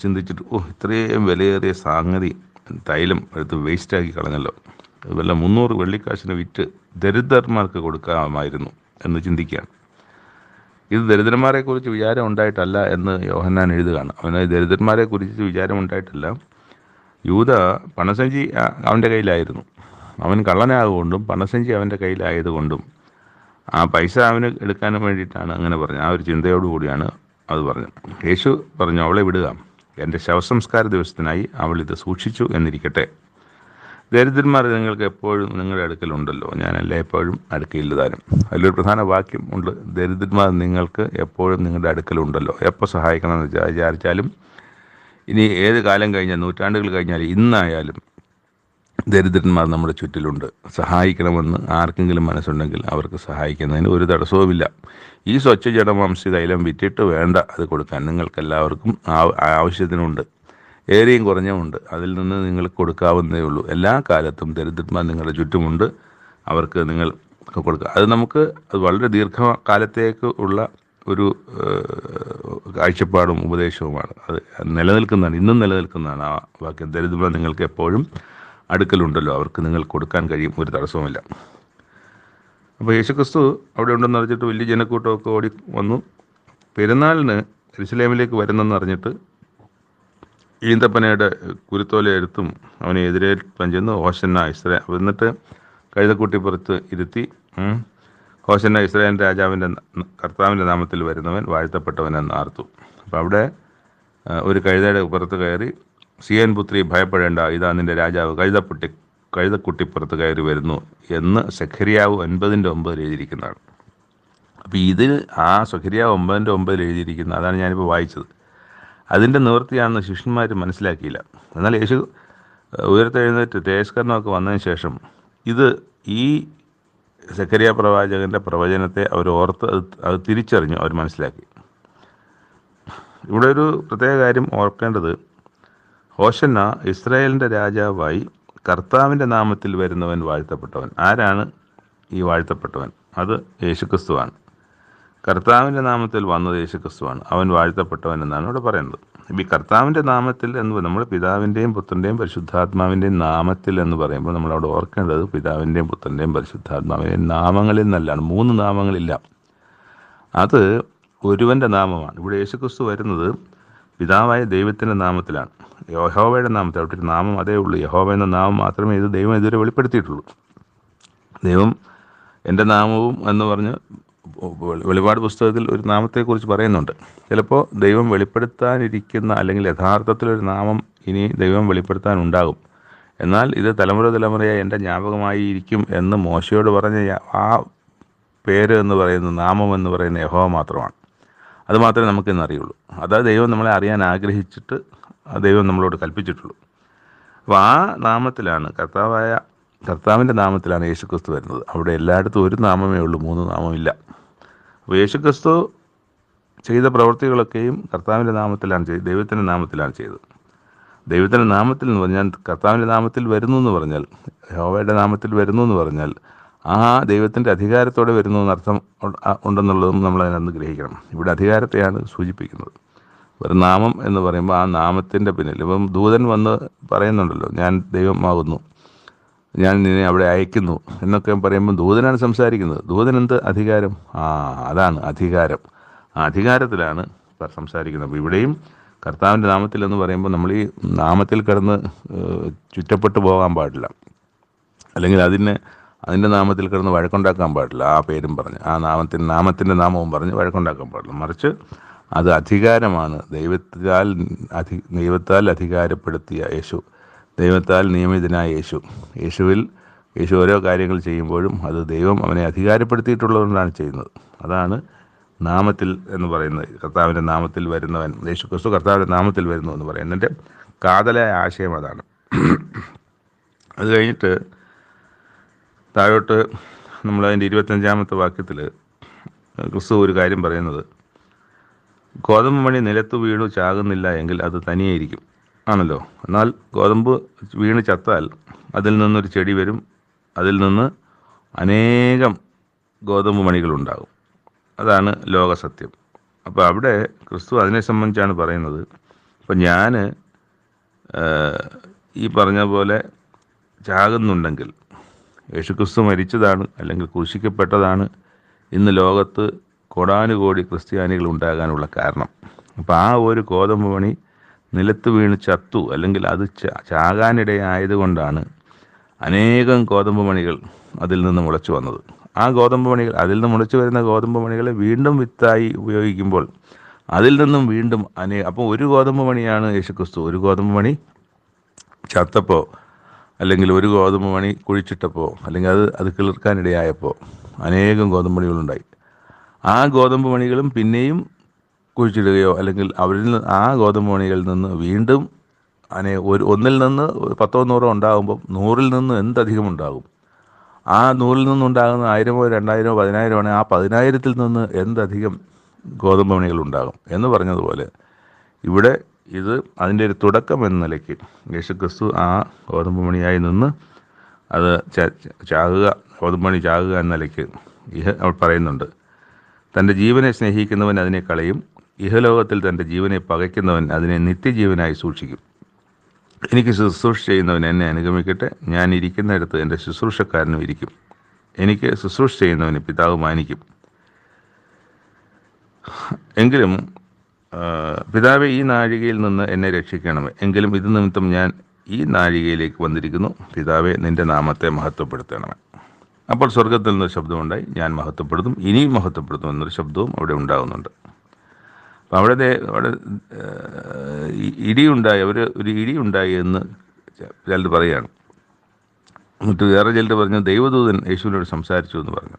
ചിന്തിച്ചിട്ട്, ഇത്രയും വിലയേറിയ സംഗതി തൈലം എടുത്ത് വേസ്റ്റാക്കി കളഞ്ഞല്ലോ, വല്ല 300 വെള്ളിക്കാശിന് വിറ്റ് ദരിദ്രന്മാർക്ക് കൊടുക്കാമായിരുന്നു എന്ന് ചിന്തിക്കുകയാണ്. ഇത് ദരിദ്രന്മാരെക്കുറിച്ച് വിചാരം ഉണ്ടായിട്ടല്ല എന്ന് യോഹന്നാൻ എഴുതുകയാണ്. അവന് ദരിദ്രന്മാരെക്കുറിച്ച് വിചാരം ഉണ്ടായിട്ടല്ല. യൂദ പണസഞ്ചി അവൻ്റെ കയ്യിലായിരുന്നു. അവൻ കള്ളനായതുകൊണ്ടും പണസഞ്ചി അവൻ്റെ കയ്യിലായതുകൊണ്ടും ആ പൈസ അവന് എടുക്കാനും വേണ്ടിയിട്ടാണ് അങ്ങനെ പറഞ്ഞത്. ആ ഒരു ചിന്തയോടുകൂടിയാണ് അത് പറഞ്ഞത്. യേശു പറഞ്ഞു, അവളെ വിടുക, എൻ്റെ ശവസംസ്കാര ദിവസത്തിനായി അവൾ ഇത് സൂക്ഷിച്ചു എന്നിരിക്കട്ടെ. ദരിദ്രന്മാർ നിങ്ങൾക്ക് എപ്പോഴും നിങ്ങളുടെ അടുക്കലുണ്ടല്ലോ, ഞാനല്ല എപ്പോഴും അടുക്കയില്ല താനും. അതിലൊരു പ്രധാന വാക്യം ഉണ്ട്, ദരിദ്രന്മാർ നിങ്ങൾക്ക് എപ്പോഴും നിങ്ങളുടെ അടുക്കലുണ്ടല്ലോ. എപ്പോൾ സഹായിക്കണമെന്ന് വിചാരിച്ചാലും, ഇനി ഏത് കാലം കഴിഞ്ഞാൽ, നൂറ്റാണ്ടുകൾ കഴിഞ്ഞാൽ, ഇന്നായാലും ദരിദ്രന്മാർ നമ്മുടെ ചുറ്റിലുണ്ട്. സഹായിക്കണമെന്ന് ആർക്കെങ്കിലും മനസ്സുണ്ടെങ്കിൽ അവർക്ക് സഹായിക്കുന്നതിന് ഒരു തടസ്സവുമില്ല. ഈ സ്വച്ഛ ജഡമാംസി തൈലം വിറ്റിട്ട് വേണ്ട അത് കൊടുക്കാൻ. നിങ്ങൾക്കെല്ലാവർക്കും ആവശ്യത്തിനുണ്ട്, ഏറെയും കുറഞ്ഞുമുണ്ട്. അതിൽ നിന്ന് നിങ്ങൾ കൊടുക്കാവുന്നതേ ഉള്ളൂ. എല്ലാ കാലത്തും ദരിദ്രന്മാർ നിങ്ങളുടെ ചുറ്റുമുണ്ട്, അവർക്ക് നിങ്ങൾ കൊടുക്കുക. അത് വളരെ ദീർഘകാലത്തേക്ക് ഉള്ള ഒരു കാഴ്ചപ്പാടും ഉപദേശവുമാണ്. അത് നിലനിൽക്കുന്നതാണ്, ഇന്നും നിലനിൽക്കുന്നതാണ് ആ വാക്യം. ദരിദ്രന്മാർ നിങ്ങൾക്ക് എപ്പോഴും അടുക്കലുണ്ടല്ലോ, അവർക്ക് നിങ്ങൾ കൊടുക്കാൻ കഴിയും, ഒരു തടസ്സവുമില്ല. അപ്പോൾ യേശുക്രിസ്തു അവിടെ ഉണ്ടെന്ന് അറിഞ്ഞിട്ട് വലിയ ജനക്കൂട്ടമൊക്കെ ഓടി വന്നു. പെരുന്നാളിന് യെരുശലേമിലേക്ക് വരുന്നെന്ന് അറിഞ്ഞിട്ട് ഈന്തപ്പനയുടെ കുരുത്തോല എടുത്തും അവനെ എതിരേൽപ്പാൻ ചെന്ന് ഹോശന്ന ഇസ്രായേൽ എന്നിട്ട് കഴുതക്കുട്ടിപ്പുറത്ത് ഇരുത്തി, ഹോശന്ന ഇസ്രായേൽ രാജാവിൻ്റെ കർത്താവിൻ്റെ നാമത്തിൽ വരുന്നവൻ വാഴ്ത്തപ്പെട്ടവനെന്ന് ആർത്തു. അപ്പോൾ അവിടെ ഒരു കഴുതയുടെ പുറത്ത് കയറി, സിയോൻ പുത്രി ഭയപ്പെടേണ്ട, ഇതാ നിൻ്റെ രാജാവ് കഴുതക്കുട്ടിപ്പുറത്ത് കയറി വരുന്നു എന്ന് സെഖരിയാവ് 9:9 എഴുതിയിരിക്കുന്നതാണ്. അപ്പോൾ ഇതിൽ ആ സെഖരിയാവ് 9:9 എഴുതിയിരിക്കുന്ന അതാണ് ഞാനിപ്പോൾ വായിച്ചത്. അതിൻ്റെ നിവൃത്തിയാണെന്ന് ശിഷ്യന്മാർ മനസ്സിലാക്കിയില്ല. എന്നാൽ യേശു ഉയർത്തെഴുന്നേറ്റ് തേജസ്കരണമൊക്കെ വന്നതിന് ശേഷം ഈ സെഖരിയ പ്രവാചകൻ്റെ പ്രവചനത്തെ അവർ ഓർത്ത് അത് തിരിച്ചറിഞ്ഞു, അവർ മനസ്സിലാക്കി. ഇവിടെ ഒരു പ്രത്യേക കാര്യം ഓർക്കേണ്ടത്, ഹോശന്ന ഇസ്രായേലിൻ്റെ രാജാവായി കർത്താവിൻ്റെ നാമത്തിൽ വരുന്നവൻ വാഴ്ത്തപ്പെട്ടവൻ. ആരാണ് ഈ വാഴ്ത്തപ്പെട്ടവൻ? അത് യേശുക്രിസ്തുവാണ്. കർത്താവിൻ്റെ നാമത്തിൽ വന്നത് യേശുക്രിസ്തുവാണ്. അവൻ വാഴ്ത്തപ്പെട്ടവൻ എന്നാണ് ഇവിടെ പറയുന്നത്. ഈ കർത്താവിൻ്റെ നാമത്തിൽ എന്ന് നമ്മൾ പിതാവിൻ്റെയും പുത്രൻ്റെയും പരിശുദ്ധാത്മാവിൻ്റെയും നാമത്തിൽ എന്ന് പറയുമ്പോൾ നമ്മളവിടെ ഓർക്കേണ്ടത് പിതാവിൻ്റെയും പുത്രൻ്റെയും പരിശുദ്ധാത്മാവിൻ്റെയും നാമങ്ങളിൽ നിന്നല്ലാണ്. 3 നാമങ്ങളില്ല, അത് ഒരുവൻ്റെ നാമമാണ്. ഇവിടെ യേശുക്രിസ്തു വരുന്നത് പിതാവായ ദൈവത്തിൻ്റെ നാമത്തിലാണ്, യഹോവയുടെ നാമത്തിൽ. അവിടെ ഒരു നാമം അതേ ഉള്ളൂ, യഹോവ എന്ന നാമം മാത്രമേ ഇത് ദൈവം ഇതുവരെ വെളിപ്പെടുത്തിയിട്ടുള്ളൂ. ദൈവം എൻ്റെ നാമവും എന്ന് പറഞ്ഞ് വെളിപാട് പുസ്തകത്തിൽ ഒരു നാമത്തെക്കുറിച്ച് പറയുന്നുണ്ട്. ചിലപ്പോൾ ദൈവം വെളിപ്പെടുത്താനിരിക്കുന്ന അല്ലെങ്കിൽ യഥാർത്ഥത്തിലൊരു നാമം ഇനി ദൈവം വെളിപ്പെടുത്താനുണ്ടാകും. എന്നാൽ ഇത് തലമുറയായി എൻ്റെ ജ്ഞാപകമായി ഇരിക്കും എന്ന് മോശയോട് പറഞ്ഞ ആ പേര് എന്ന് പറയുന്ന, നാമം എന്ന് പറയുന്ന യഹോവ മാത്രമാണ്. അത് മാത്രമേ നമുക്കിന്ന് അറിയുള്ളൂ. അതാ ദൈവം നമ്മളെ അറിയാൻ ആഗ്രഹിച്ചിട്ട് ദൈവം നമ്മളോട് കൽപ്പിച്ചിട്ടുള്ളൂ. അപ്പോൾ ആ നാമത്തിലാണ്, കർത്താവിൻ്റെ നാമത്തിലാണ് യേശുക്രിസ്തു വരുന്നത്. അവിടെ എല്ലായിടത്തും ഒരു നാമമേ ഉള്ളൂ, 3 നാമമില്ല. അപ്പോൾ യേശുക്രിസ്തു ചെയ്ത പ്രവൃത്തികളൊക്കെയും കർത്താവിൻ്റെ നാമത്തിലാണ് ദൈവത്തിൻ്റെ നാമത്തിലാണ് ചെയ്തത്. ദൈവത്തിൻ്റെ നാമത്തിൽ എന്ന് പറഞ്ഞാൽ, കർത്താവിൻ്റെ നാമത്തിൽ വരുന്നു എന്ന് പറഞ്ഞാൽ, യഹോവയുടെ നാമത്തിൽ വരുന്നു എന്ന് പറഞ്ഞാൽ ആ ദൈവത്തിൻ്റെ അധികാരത്തോടെ വരുന്നു എന്നർത്ഥം ഉണ്ടെന്നുള്ളതും നമ്മളതിനകത്ത് ഗ്രഹിക്കണം. ഇവിടെ അധികാരത്തെയാണ് സൂചിപ്പിക്കുന്നത്. ഒരു നാമം എന്ന് പറയുമ്പോൾ ആ നാമത്തിൻ്റെ പിന്നിൽ, ഇപ്പം ദൂതൻ വന്ന് പറയുന്നുണ്ടല്ലോ, ഞാൻ ദൈവമാകുന്നു, ഞാൻ നിന്നെ അവിടെ അയക്കുന്നു എന്നൊക്കെ പറയുമ്പോൾ ദൂതനാണ് സംസാരിക്കുന്നത്. ദൂതൻ എന്ത് അധികാരം? അതാണ് അധികാരം. ആ അധികാരത്തിലാണ് സംസാരിക്കുന്നത്. അപ്പോൾ ഇവിടെയും കർത്താവിൻ്റെ നാമത്തിൽ എന്ന് പറയുമ്പോൾ നമ്മൾ ഈ നാമത്തിൽ കിടന്ന് ചുറ്റപ്പെട്ടു പോകാൻ പാടില്ല, അല്ലെങ്കിൽ അതിൻ്റെ നാമത്തിൽ കിടന്ന് വഴക്കുണ്ടാക്കാൻ പാടില്ല. ആ പേരും പറഞ്ഞ് ആ നാമത്തിൻ്റെ നാമവും പറഞ്ഞ് വഴക്കുണ്ടാക്കാൻ പാടില്ല. മറിച്ച് അത് അധികാരമാണ്. ദൈവത്താൽ അധികാരപ്പെടുത്തിയ യേശു, ദൈവത്താൽ നിയമിതനായ യേശു ഓരോ കാര്യങ്ങൾ ചെയ്യുമ്പോഴും അത് ദൈവം അവനെ അധികാരപ്പെടുത്തിയിട്ടുള്ളതുകൊണ്ടാണ് ചെയ്യുന്നത്. അതാണ് നാമത്തിൽ എന്ന് പറയുന്നത്. കർത്താവിൻ്റെ നാമത്തിൽ വരുന്നവൻ, യേശു ക്രിസ്തു കർത്താവിൻ്റെ നാമത്തിൽ വരുന്നു എന്ന് പറയുന്നതിൻ്റെ കാതലായ ആശയം അതാണ്. അത് കഴിഞ്ഞിട്ട് താഴോട്ട് നമ്മളതിൻ്റെ 25-ാമത്തെ വാക്യത്തിൽ ക്രിസ്തു ഒരു കാര്യം പറയുന്നത്, ഗോതമ്പ് മണി നിലത്ത് വീണു ചാകുന്നില്ല എങ്കിൽ അത് തനിയെ ഇരിക്കും ആണല്ലോ. എന്നാൽ ഗോതമ്പ് വീണ് ചത്താൽ അതിൽ നിന്നൊരു ചെടി വരും, അതിൽ നിന്ന് അനേകം ഗോതമ്പ് മണികളുണ്ടാകും. അതാണ് ലോകസത്യം. അപ്പോൾ അവിടെ ക്രിസ്തു അതിനെ സംബന്ധിച്ചാണ് പറയുന്നത്. അപ്പം ഞാൻ ഈ പറഞ്ഞ പോലെ ചാകുന്നുണ്ടെങ്കിൽ, യേശുക്രിസ്തു മരിച്ചതാണ് അല്ലെങ്കിൽ ക്രൂശിക്കപ്പെട്ടതാണ് ഇന്ന് ലോകത്ത് കോടാനുകോടി ക്രിസ്ത്യാനികൾ ഉണ്ടാകാനുള്ള കാരണം. അപ്പോൾ ആ ഒരു ഗോതമ്പ് മണി നിലത്ത് വീണ് ചത്തു, അല്ലെങ്കിൽ അത് ചാകാനിടയായതുകൊണ്ടാണ് അനേകം ഗോതമ്പ് മണികൾ അതിൽ നിന്ന് മുളച്ചു വന്നത്. ആ ഗോതമ്പ് മണികൾ, അതിൽ നിന്ന് മുളച്ചു വരുന്ന ഗോതമ്പ് മണികളെ വീണ്ടും വിത്തായി ഉപയോഗിക്കുമ്പോൾ അതിൽ നിന്നും വീണ്ടും അപ്പോൾ ഒരു ഗോതമ്പ് മണിയാണ് യേശുക്രിസ്തു. ഒരു ഗോതമ്പ് മണി ചത്തപ്പോൾ, അല്ലെങ്കിൽ ഒരു ഗോതമ്പ് മണി കുഴിച്ചിട്ടപ്പോൾ, അല്ലെങ്കിൽ അത് കിളിർക്കാനിടയായപ്പോൾ അനേകം ഗോതമ്പ് മണികളുണ്ടായി. ആ ഗോതമ്പ് മണികളും പിന്നെയും കുഴിച്ചിടുകയോ, അല്ലെങ്കിൽ ആ ഗോതമ്പ് മണികളിൽ നിന്ന് വീണ്ടും ഒന്നിൽ നിന്ന് 10-100 ഉണ്ടാകുമ്പോൾ 100-ൽ നിന്ന് എന്തധികം ഉണ്ടാകും. ആ 100-ൽ നിന്നുണ്ടാകുന്ന 1000-ഓ 2000-ഓ 10,000-ഓ ആണ്. ആ 10,000-ൽ നിന്ന് എന്തധികം ഗോതമ്പ് മണികളുണ്ടാകും എന്ന് പറഞ്ഞതുപോലെ ഇവിടെ ഇത് അതിൻ്റെ ഒരു തുടക്കം എന്ന നിലയ്ക്ക് യേശുക്രിസ്തു ആ ഗോതമ്പ് മണിയായി നിന്ന് അത് ഗോതമ്പ് മണി ചാകുക എന്ന നിലയ്ക്ക് അവൾ പറയുന്നുണ്ട്. തൻ്റെ ജീവനെ സ്നേഹിക്കുന്നവൻ അതിനെ കളയും, ഇഹലോകത്തിൽ തൻ്റെ ജീവനെ പകയ്ക്കുന്നവൻ അതിനെ നിത്യജീവനായി സൂക്ഷിക്കും. എനിക്ക് ശുശ്രൂഷ ചെയ്യുന്നവൻ എന്നെ അനുഗമിക്കട്ടെ, ഞാൻ ഇരിക്കുന്നിടത്ത് എൻ്റെ ശുശ്രൂഷക്കാരനും ഇരിക്കും. എനിക്ക് ശുശ്രൂഷ ചെയ്യുന്നവന് പിതാവ് മാനിക്കും. എങ്കിലും പിതാവെ, ഈ നാഴികയിൽ നിന്ന് എന്നെ രക്ഷിക്കണമേ. എങ്കിലും ഇത് നിമിത്തം ഞാൻ ഈ നാഴികയിലേക്ക് വന്നിരിക്കുന്നു. പിതാവെ, നിൻ്റെ നാമത്തെ മഹത്വപ്പെടുത്തണമേ. അപ്പോൾ സ്വർഗത്തിൽ നിന്നൊരു ശബ്ദമുണ്ടായി, ഞാൻ മഹത്വപ്പെടുത്തും, ഇനിയും മഹത്വപ്പെടുത്തും എന്നൊരു ശബ്ദവും അവിടെ ഉണ്ടാകുന്നുണ്ട്. അപ്പം അവിടെ ഇടിയുണ്ടായി, ഒരു ഇടിയുണ്ടായി എന്ന് ചിലർ പറയുകയാണ്. എന്നിട്ട് വേറെ ചിലർ പറഞ്ഞു ദൈവദൂതൻ യേശുവിനോട് സംസാരിച്ചു എന്ന് പറഞ്ഞു.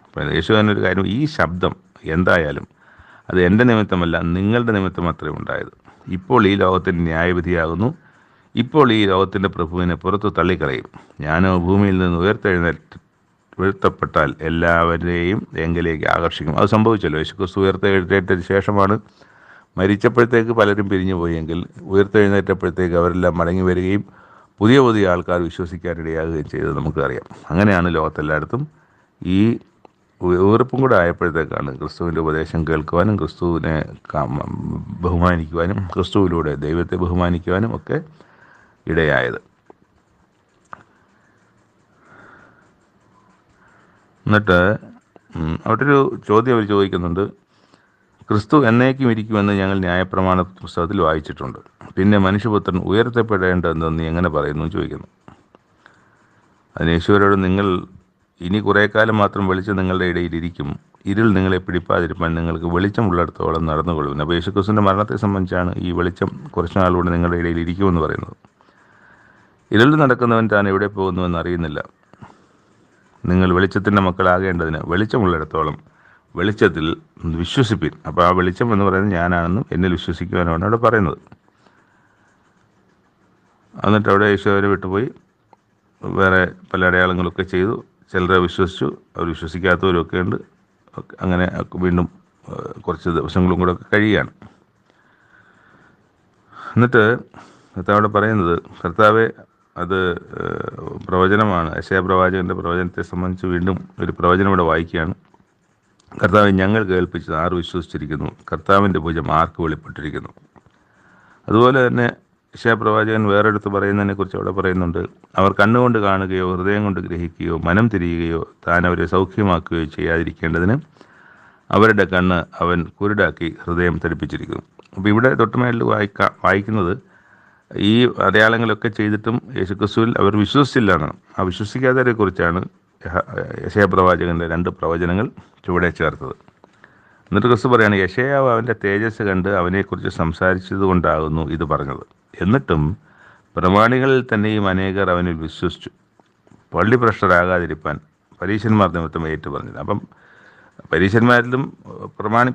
അപ്പം യേശു എന്നൊരു കാര്യം, ഈ ശബ്ദം എന്തായാലും അത് എൻ്റെ നിമിത്തമല്ല, നിങ്ങളുടെ നിമിത്തം മാത്രമേ ഉണ്ടായത്. ഇപ്പോൾ ഈ ലോകത്തിൻ്റെ ന്യായവിധിയാകുന്നു. ഇപ്പോൾ ഈ ലോകത്തിൻ്റെ പ്രഭുവിനെ പുറത്ത് തള്ളിക്കളയും. ഞാനോ ഭൂമിയിൽ നിന്ന് ഉയർത്തപ്പെട്ടാൽ എല്ലാവരെയും എങ്കിലേക്ക് ആകർഷിക്കും. അത് സംഭവിച്ചല്ലോ. യേശുക്രിസ്തു ഉയർത്തെഴുന്നേറ്റതിന് ശേഷമാണ്. മരിച്ചപ്പോഴത്തേക്ക് പലരും പിരിഞ്ഞു പോയെങ്കിൽ ഉയർത്തെഴുന്നേറ്റപ്പോഴത്തേക്ക് അവരെല്ലാം മടങ്ങി വരികയും പുതിയ പുതിയ ആൾക്കാർ വിശ്വസിക്കാനിടയാകുകയും ചെയ്തത് നമുക്കറിയാം. അങ്ങനെയാണ് ലോകത്തെല്ലായിടത്തും. ഈ ഉയർപ്പും കൂടെ ആയപ്പോഴത്തേക്കാണ് ക്രിസ്തുവിൻ്റെ ഉപദേശം കേൾക്കുവാനും ക്രിസ്തുവിനെ ബഹുമാനിക്കുവാനും ക്രിസ്തുവിലൂടെ ദൈവത്തെ ബഹുമാനിക്കുവാനും ഒക്കെ ഇടയായത്. എന്നിട്ട് അവിടെ ഒരു ചോദ്യം അവർ ചോദിക്കുന്നുണ്ട്. ക്രിസ്തു എന്നേക്കും ഇരിക്കുമെന്ന് ഞങ്ങൾ ന്യായപ്രമാണ പുസ്തകത്തിൽ വായിച്ചിട്ടുണ്ട്, പിന്നെ മനുഷ്യപുത്രൻ ഉയർത്തപ്പെടേണ്ടതെന്ന് നീ എങ്ങനെ പറയുന്നു ചോദിക്കുന്നു. അതിന് യേശുവരോട്, നിങ്ങൾ ഇനി കുറേ കാലം മാത്രം വെളിച്ചം നിങ്ങളുടെ ഇടയിൽ ഇരിക്കും, ഇരുൾ നിങ്ങളെ പിടിപ്പാതിരിപ്പാൻ നിങ്ങൾക്ക് വെളിച്ചമുള്ളിടത്തോളം നടന്നുകൊള്ളും. അപ്പോൾ യേശുക്രിസ്തുവിൻ്റെ മരണത്തെ സംബന്ധിച്ചാണ് ഈ വെളിച്ചം കുറച്ച് നാളുകൂടെ നിങ്ങളുടെ ഇടയിൽ ഇരിക്കുമെന്ന് പറയുന്നത്. ഇരുളിൽ നടക്കുന്നവൻ താൻ എവിടെ പോകുന്നുവെന്ന് അറിയുന്നില്ല. നിങ്ങൾ വെളിച്ചത്തിൻ്റെ മക്കളാകേണ്ടതിന് വെളിച്ചമുള്ളിടത്തോളം വെളിച്ചത്തിൽ വിശ്വസിപ്പിൻ. അപ്പോൾ ആ വെളിച്ചം എന്ന് പറയുന്നത് ഞാനാണെന്നും എന്നിൽ വിശ്വസിക്കുവാനാണ് അവിടെ പറയുന്നത്. എന്നിട്ട് അവിടെ യേശു അവരെ വിട്ടുപോയി വേറെ പല അടയാളങ്ങളൊക്കെ ചെയ്തു. ചിലരെ വിശ്വസിച്ചു, അവർ വിശ്വസിക്കാത്തവരൊക്കെ ഉണ്ട്. അങ്ങനെ വീണ്ടും കുറച്ച് ദിവസങ്ങളും കൂടെ ഒക്കെ കഴിയുകയാണ്. എന്നിട്ട് കർത്താവ് പറയുന്നത്, കർത്താവെ, അത് പ്രവചനമാണ്. യെശയ്യാ പ്രവാചകൻ്റെ പ്രവചനത്തെ സംബന്ധിച്ച് വീണ്ടും ഒരു പ്രവചനം ഇവിടെ വായിക്കുകയാണ്. കർത്താവ്, ഞങ്ങൾ കേൾപ്പിച്ചത് ആർ വിശ്വസിച്ചിരിക്കുന്നു? കർത്താവിൻ്റെ ഭുജം ആർക്ക് വെളിപ്പെട്ടിരിക്കുന്നു? അതുപോലെ തന്നെ യെശയ്യാ പ്രവാചകൻ വേറെടുത്ത് പറയുന്നതിനെക്കുറിച്ച് അവിടെ പറയുന്നുണ്ട്. അവർ കണ്ണുകൊണ്ട് കാണുകയോ ഹൃദയം കൊണ്ട് ഗ്രഹിക്കുകയോ മനം തിരിയുകയോ താൻ അവരെ സൗഖ്യമാക്കുകയോ ചെയ്യാതിരിക്കേണ്ടതിന് അവരുടെ കണ്ണ് അവൻ കുരുടാക്കി ഹൃദയം തടിപ്പിച്ചിരിക്കുന്നു. അപ്പോൾ ഇവിടെ തൊട്ടുമേലിൽ വായിക്കുന്നത് ഈ അടയാളങ്ങളൊക്കെ ചെയ്തിട്ടും യേശുക്രിസ്തുവിൽ അവർ വിശ്വസിച്ചില്ല എന്നാണ്. ആ വിശ്വസിക്കാത്തവരെ കുറിച്ചാണ് യെശയ്യാ പ്രവാചകൻ്റെ 2 പ്രവചനങ്ങൾ ചുവടെ ചേർത്തത്. എന്നിട്ട് ക്രിസ്തു പറയാണ്, യെശയ്യാവ് അവൻ്റെ തേജസ് കണ്ട് അവനെക്കുറിച്ച് സംസാരിച്ചത് കൊണ്ടാകുന്നു ഇത് പറഞ്ഞത്. എന്നിട്ടും പ്രമാണികളിൽ തന്നെയും അനേകർ അവനിൽ വിശ്വസിച്ചു. പള്ളിഭ്രഷ്ടരാകാതിരിപ്പാൻ പരീശന്മാർ നിമിത്തം ഏറ്റു പറഞ്ഞത്. അപ്പം പരീശന്മാരിലും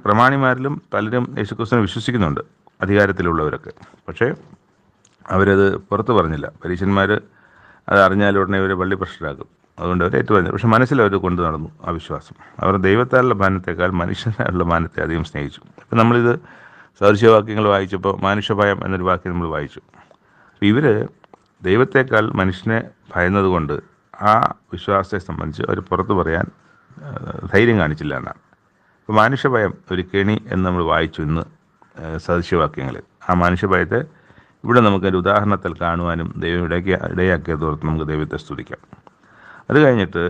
പ്രമാണിമാരിലും പലരും യേശുക്രിസ്തുവിനെ വിശ്വസിക്കുന്നുണ്ട്, അധികാരത്തിലുള്ളവരൊക്കെ. പക്ഷേ അവരത് പുറത്ത് പറഞ്ഞില്ല. പരീശന്മാർ അത് അറിഞ്ഞാൽ ഉടനെ ഇവരെ പള്ളിഭ്രഷ്ടരാക്കും. അതുകൊണ്ട് അവർ ഏറ്റു പറഞ്ഞു. പക്ഷെ മനസ്സിലവർ കൊണ്ടു നടന്നു ആ വിശ്വാസം. അവർ ദൈവത്താലുള്ള മാനത്തേക്കാൾ മനുഷ്യനായുള്ള മാനത്തെ അധികം സ്നേഹിച്ചു. ഇപ്പം നമ്മളിത് സദൃശവാക്യങ്ങൾ വായിച്ചപ്പോൾ മാനുഷ്യഭയം എന്നൊരു വാക്യം നമ്മൾ വായിച്ചു. അപ്പോൾ ഇവർ ദൈവത്തേക്കാൾ മനുഷ്യനെ ഭയന്നതുകൊണ്ട് ആ വിശ്വാസത്തെ സംബന്ധിച്ച് അവർ പുറത്ത് പറയാൻ ധൈര്യം കാണിച്ചില്ല എന്നാണ്. അപ്പോൾ മാനുഷ്യഭയം ഒരു കെണി എന്ന് നമ്മൾ വായിച്ചു ഇന്ന് സദൃശവാക്യങ്ങളിൽ. ആ മാനുഷ്യഭയത്തെ ഇവിടെ നമുക്കൊരു ഉദാഹരണത്തിൽ കാണുവാനും ദൈവം ഇടയാക്കിയതോർത്ത് നമുക്ക് ദൈവത്തെ സ്തുതിക്കാം. അത് കഴിഞ്ഞിട്ട്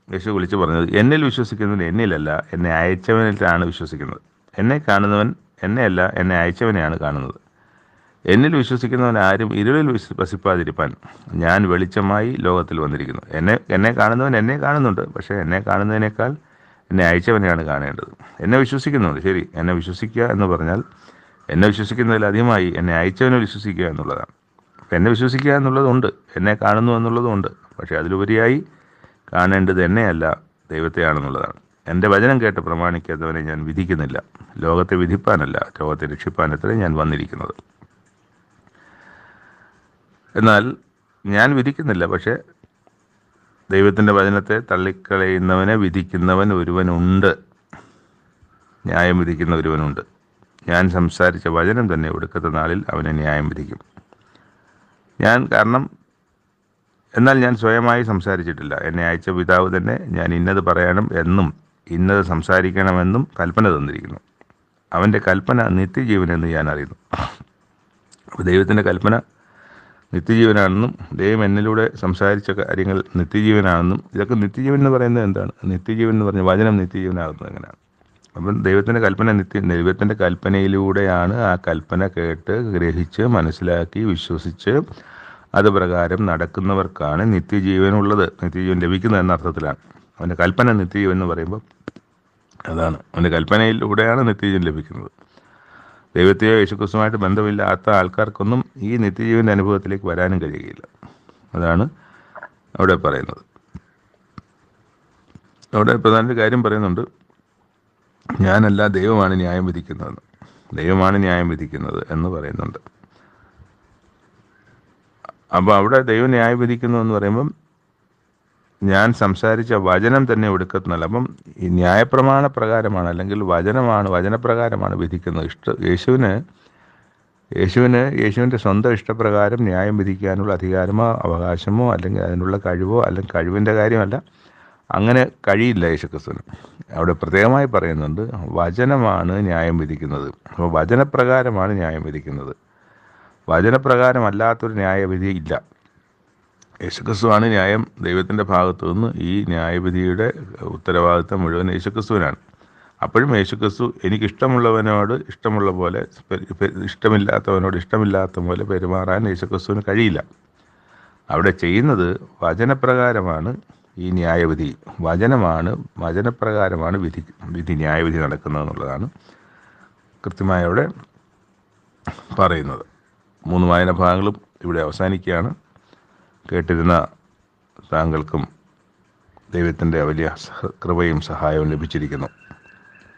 യേശു വിളിച്ചു പറഞ്ഞത്, എന്നിൽ വിശ്വസിക്കുന്നവൻ എന്നിലല്ല, എന്നെ അയച്ചവനിലാണ് വിശ്വസിക്കുന്നത്. എന്നെ കാണുന്നവൻ എന്നെയല്ല, എന്നെ അയച്ചവനെയാണ് കാണുന്നത്. എന്നിൽ വിശ്വസിക്കുന്നവൻ ആരും ഇരുളിൽ വസിപ്പാതിരിപ്പാൻ ഞാൻ വെളിച്ചമായി ലോകത്തിൽ വന്നിരിക്കുന്നു. എന്നെ കാണുന്നവൻ എന്നെ കാണുന്നുണ്ട്, പക്ഷേ എന്നെ കാണുന്നതിനേക്കാൾ എന്നെ അയച്ചവനെയാണ് കാണേണ്ടത്. എന്നെ വിശ്വസിക്കുന്നുണ്ട്, ശരി. എന്നെ വിശ്വസിക്കുക എന്ന് പറഞ്ഞാൽ എന്നെ വിശ്വസിക്കുന്നതിലധികമായി എന്നെ അയച്ചവനെ വിശ്വസിക്കുക എന്നുള്ളതാണ്. അപ്പം എന്നെ വിശ്വസിക്കുക എന്നുള്ളതുണ്ട്, എന്നെ കാണുന്നു എന്നുള്ളതുമുണ്ട്. പക്ഷേ അതിലുപരിയായി കാണേണ്ടത് എന്നെയല്ല, ദൈവത്തെയാണെന്നുള്ളതാണ്. എൻ്റെ വചനം കേട്ട് പ്രമാണിക്കാത്തവനെ ഞാൻ വിധിക്കുന്നില്ല. ലോകത്തെ വിധിപ്പാനല്ല, ലോകത്തെ രക്ഷിപ്പാനത്രേ ഞാൻ വന്നിരിക്കുന്നത്. എന്നാൽ ഞാൻ വിധിക്കുന്നില്ല, പക്ഷേ ദൈവത്തിൻ്റെ വചനത്തെ തള്ളിക്കളയുന്നവനെ വിധിക്കുന്നവൻ ഒരുവനുണ്ട്, ന്യായം വിധിക്കുന്ന ഒരുവനുണ്ട്. ഞാൻ സംസാരിച്ച വചനം തന്നെ ഒടുക്കത്തെ നാളിൽ അവനെ ന്യായം വിധിക്കും. എന്നാൽ ഞാൻ സ്വയമായി സംസാരിച്ചിട്ടില്ല. എന്നെ അയച്ച പിതാവ് തന്നെ ഞാൻ ഇന്നത് പറയണം എന്നും ഇന്നത് സംസാരിക്കണമെന്നും കൽപ്പന തന്നിരിക്കുന്നു. അവൻ്റെ കൽപ്പന നിത്യജീവനെന്ന് ഞാൻ അറിയുന്നു. അപ്പോൾ ദൈവത്തിൻ്റെ കൽപ്പന നിത്യജീവനാണെന്നും ദൈവം എന്നിലൂടെ സംസാരിച്ച കാര്യങ്ങൾ നിത്യജീവനാണെന്നും, ഇതൊക്കെ നിത്യജീവൻ എന്ന് പറയുന്നത് എന്താണ്? നിത്യജീവൻ എന്ന് പറഞ്ഞ വചനം നിത്യജീവനാകുന്നത് എങ്ങനെയാണ്? അപ്പം ദൈവത്തിൻ്റെ കൽപ്പനയിലൂടെയാണ് ആ കൽപ്പന കേട്ട് ഗ്രഹിച്ച് മനസ്സിലാക്കി വിശ്വസിച്ച് അത് പ്രകാരം നടക്കുന്നവർക്കാണ് നിത്യജീവനുള്ളത്, നിത്യജീവൻ ലഭിക്കുന്നത് എന്ന അർത്ഥത്തിലാണ്. അവൻ്റെ കൽപ്പന നിത്യജീവൻ എന്ന് പറയുമ്പോൾ അതാണ്, അവൻ്റെ കൽപ്പനയിലൂടെയാണ് നിത്യജീവൻ ലഭിക്കുന്നത്. ദൈവത്തെയോ യേശുക്രിസ്തുവുമായിട്ട് ബന്ധമില്ലാത്ത ആൾക്കാർക്കൊന്നും ഈ നിത്യജീവൻ്റെ അനുഭവത്തിലേക്ക് വരാനും കഴിയുകയില്ല. അതാണ് അവിടെ പറയുന്നത്. അവിടെ പ്രധാന കാര്യം പറയുന്നുണ്ട്, ഞാനല്ല, ദൈവമാണ് ന്യായം വിധിക്കുന്നതെന്ന്. ദൈവമാണ് ന്യായം വിധിക്കുന്നത് എന്ന് പറയുന്നുണ്ട്. അപ്പോൾ അവിടെ ദൈവം ന്യായം വിധിക്കുന്നു എന്ന് പറയുമ്പം ഞാൻ സംസാരിച്ച വചനം തന്നെ ഒടുക്കത്തിനല്ല. അപ്പം ഈ ന്യായപ്രമാണ പ്രകാരമാണ്, അല്ലെങ്കിൽ വചനപ്രകാരമാണ് വിധിക്കുന്നത്. യേശുവിൻ്റെ സ്വന്തം ഇഷ്ടപ്രകാരം ന്യായം വിധിക്കാനുള്ള അധികാരമോ അവകാശമോ അല്ലെങ്കിൽ അതിനുള്ള കഴിവോ അല്ലെങ്കിൽ കഴിവിൻ്റെ കാര്യമല്ല, അങ്ങനെ കഴിയില്ല യേശുക്രിസ്തുവിന്. അവിടെ പ്രത്യേകമായി പറയുന്നുണ്ട്, വചനമാണ് ന്യായം വിധിക്കുന്നത്. അപ്പോൾ വചനപ്രകാരമാണ് ന്യായം വിധിക്കുന്നത്. വചനപ്രകാരമല്ലാത്തൊരു ന്യായവിധി ഇല്ല. യേശുക്രിസ്തുവാണ് ന്യായം. ദൈവത്തിൻ്റെ ഭാഗത്തു നിന്ന് ഈ ന്യായവിധിയുടെ ഉത്തരവാദിത്തം മുഴുവൻ യേശുക്രിസ്തുവിനാണ്. അപ്പോഴും യേശുക്രിസ്തു എനിക്കിഷ്ടമുള്ളവനോട് ഇഷ്ടമുള്ള പോലെ, ഇഷ്ടമില്ലാത്തവനോട് ഇഷ്ടമില്ലാത്ത പോലെ പെരുമാറാൻ യേശുക്രിസ്തുവിന് കഴിയില്ല. അവിടെ ചെയ്യുന്നത് വചനപ്രകാരമാണ് ഈ ന്യായവിധി. വചനപ്രകാരമാണ് ന്യായവിധി നടക്കുന്നതെന്നുള്ളതാണ് കൃത്യമായി അവിടെ പറയുന്നത്. 3 വായന ഭാഗങ്ങളും ഇവിടെ അവസാനിക്കുകയാണ്. കേട്ടിരുന്ന താങ്കൾക്കും ദൈവത്തിൻ്റെ വലിയ കൃപയും സഹായവും ലഭിച്ചിരിക്കുന്നു.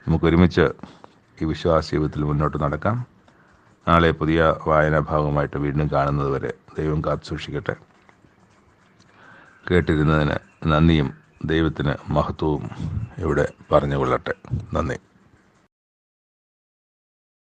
നമുക്കൊരുമിച്ച് ഈ വിശ്വാസ ജീവിതത്തിൽ മുന്നോട്ട് നടക്കാം. നാളെ പുതിയ വായനാ ഭാഗമായിട്ട് വീണ്ടും കാണുന്നത് വരെ ദൈവം കാത്തു സൂക്ഷിക്കട്ടെ. കേട്ടിരുന്നതിന് നന്ദിയും ദൈവത്തിന് മഹത്വവും ഇവിടെ പറഞ്ഞുകൊള്ളട്ടെ. നന്ദി.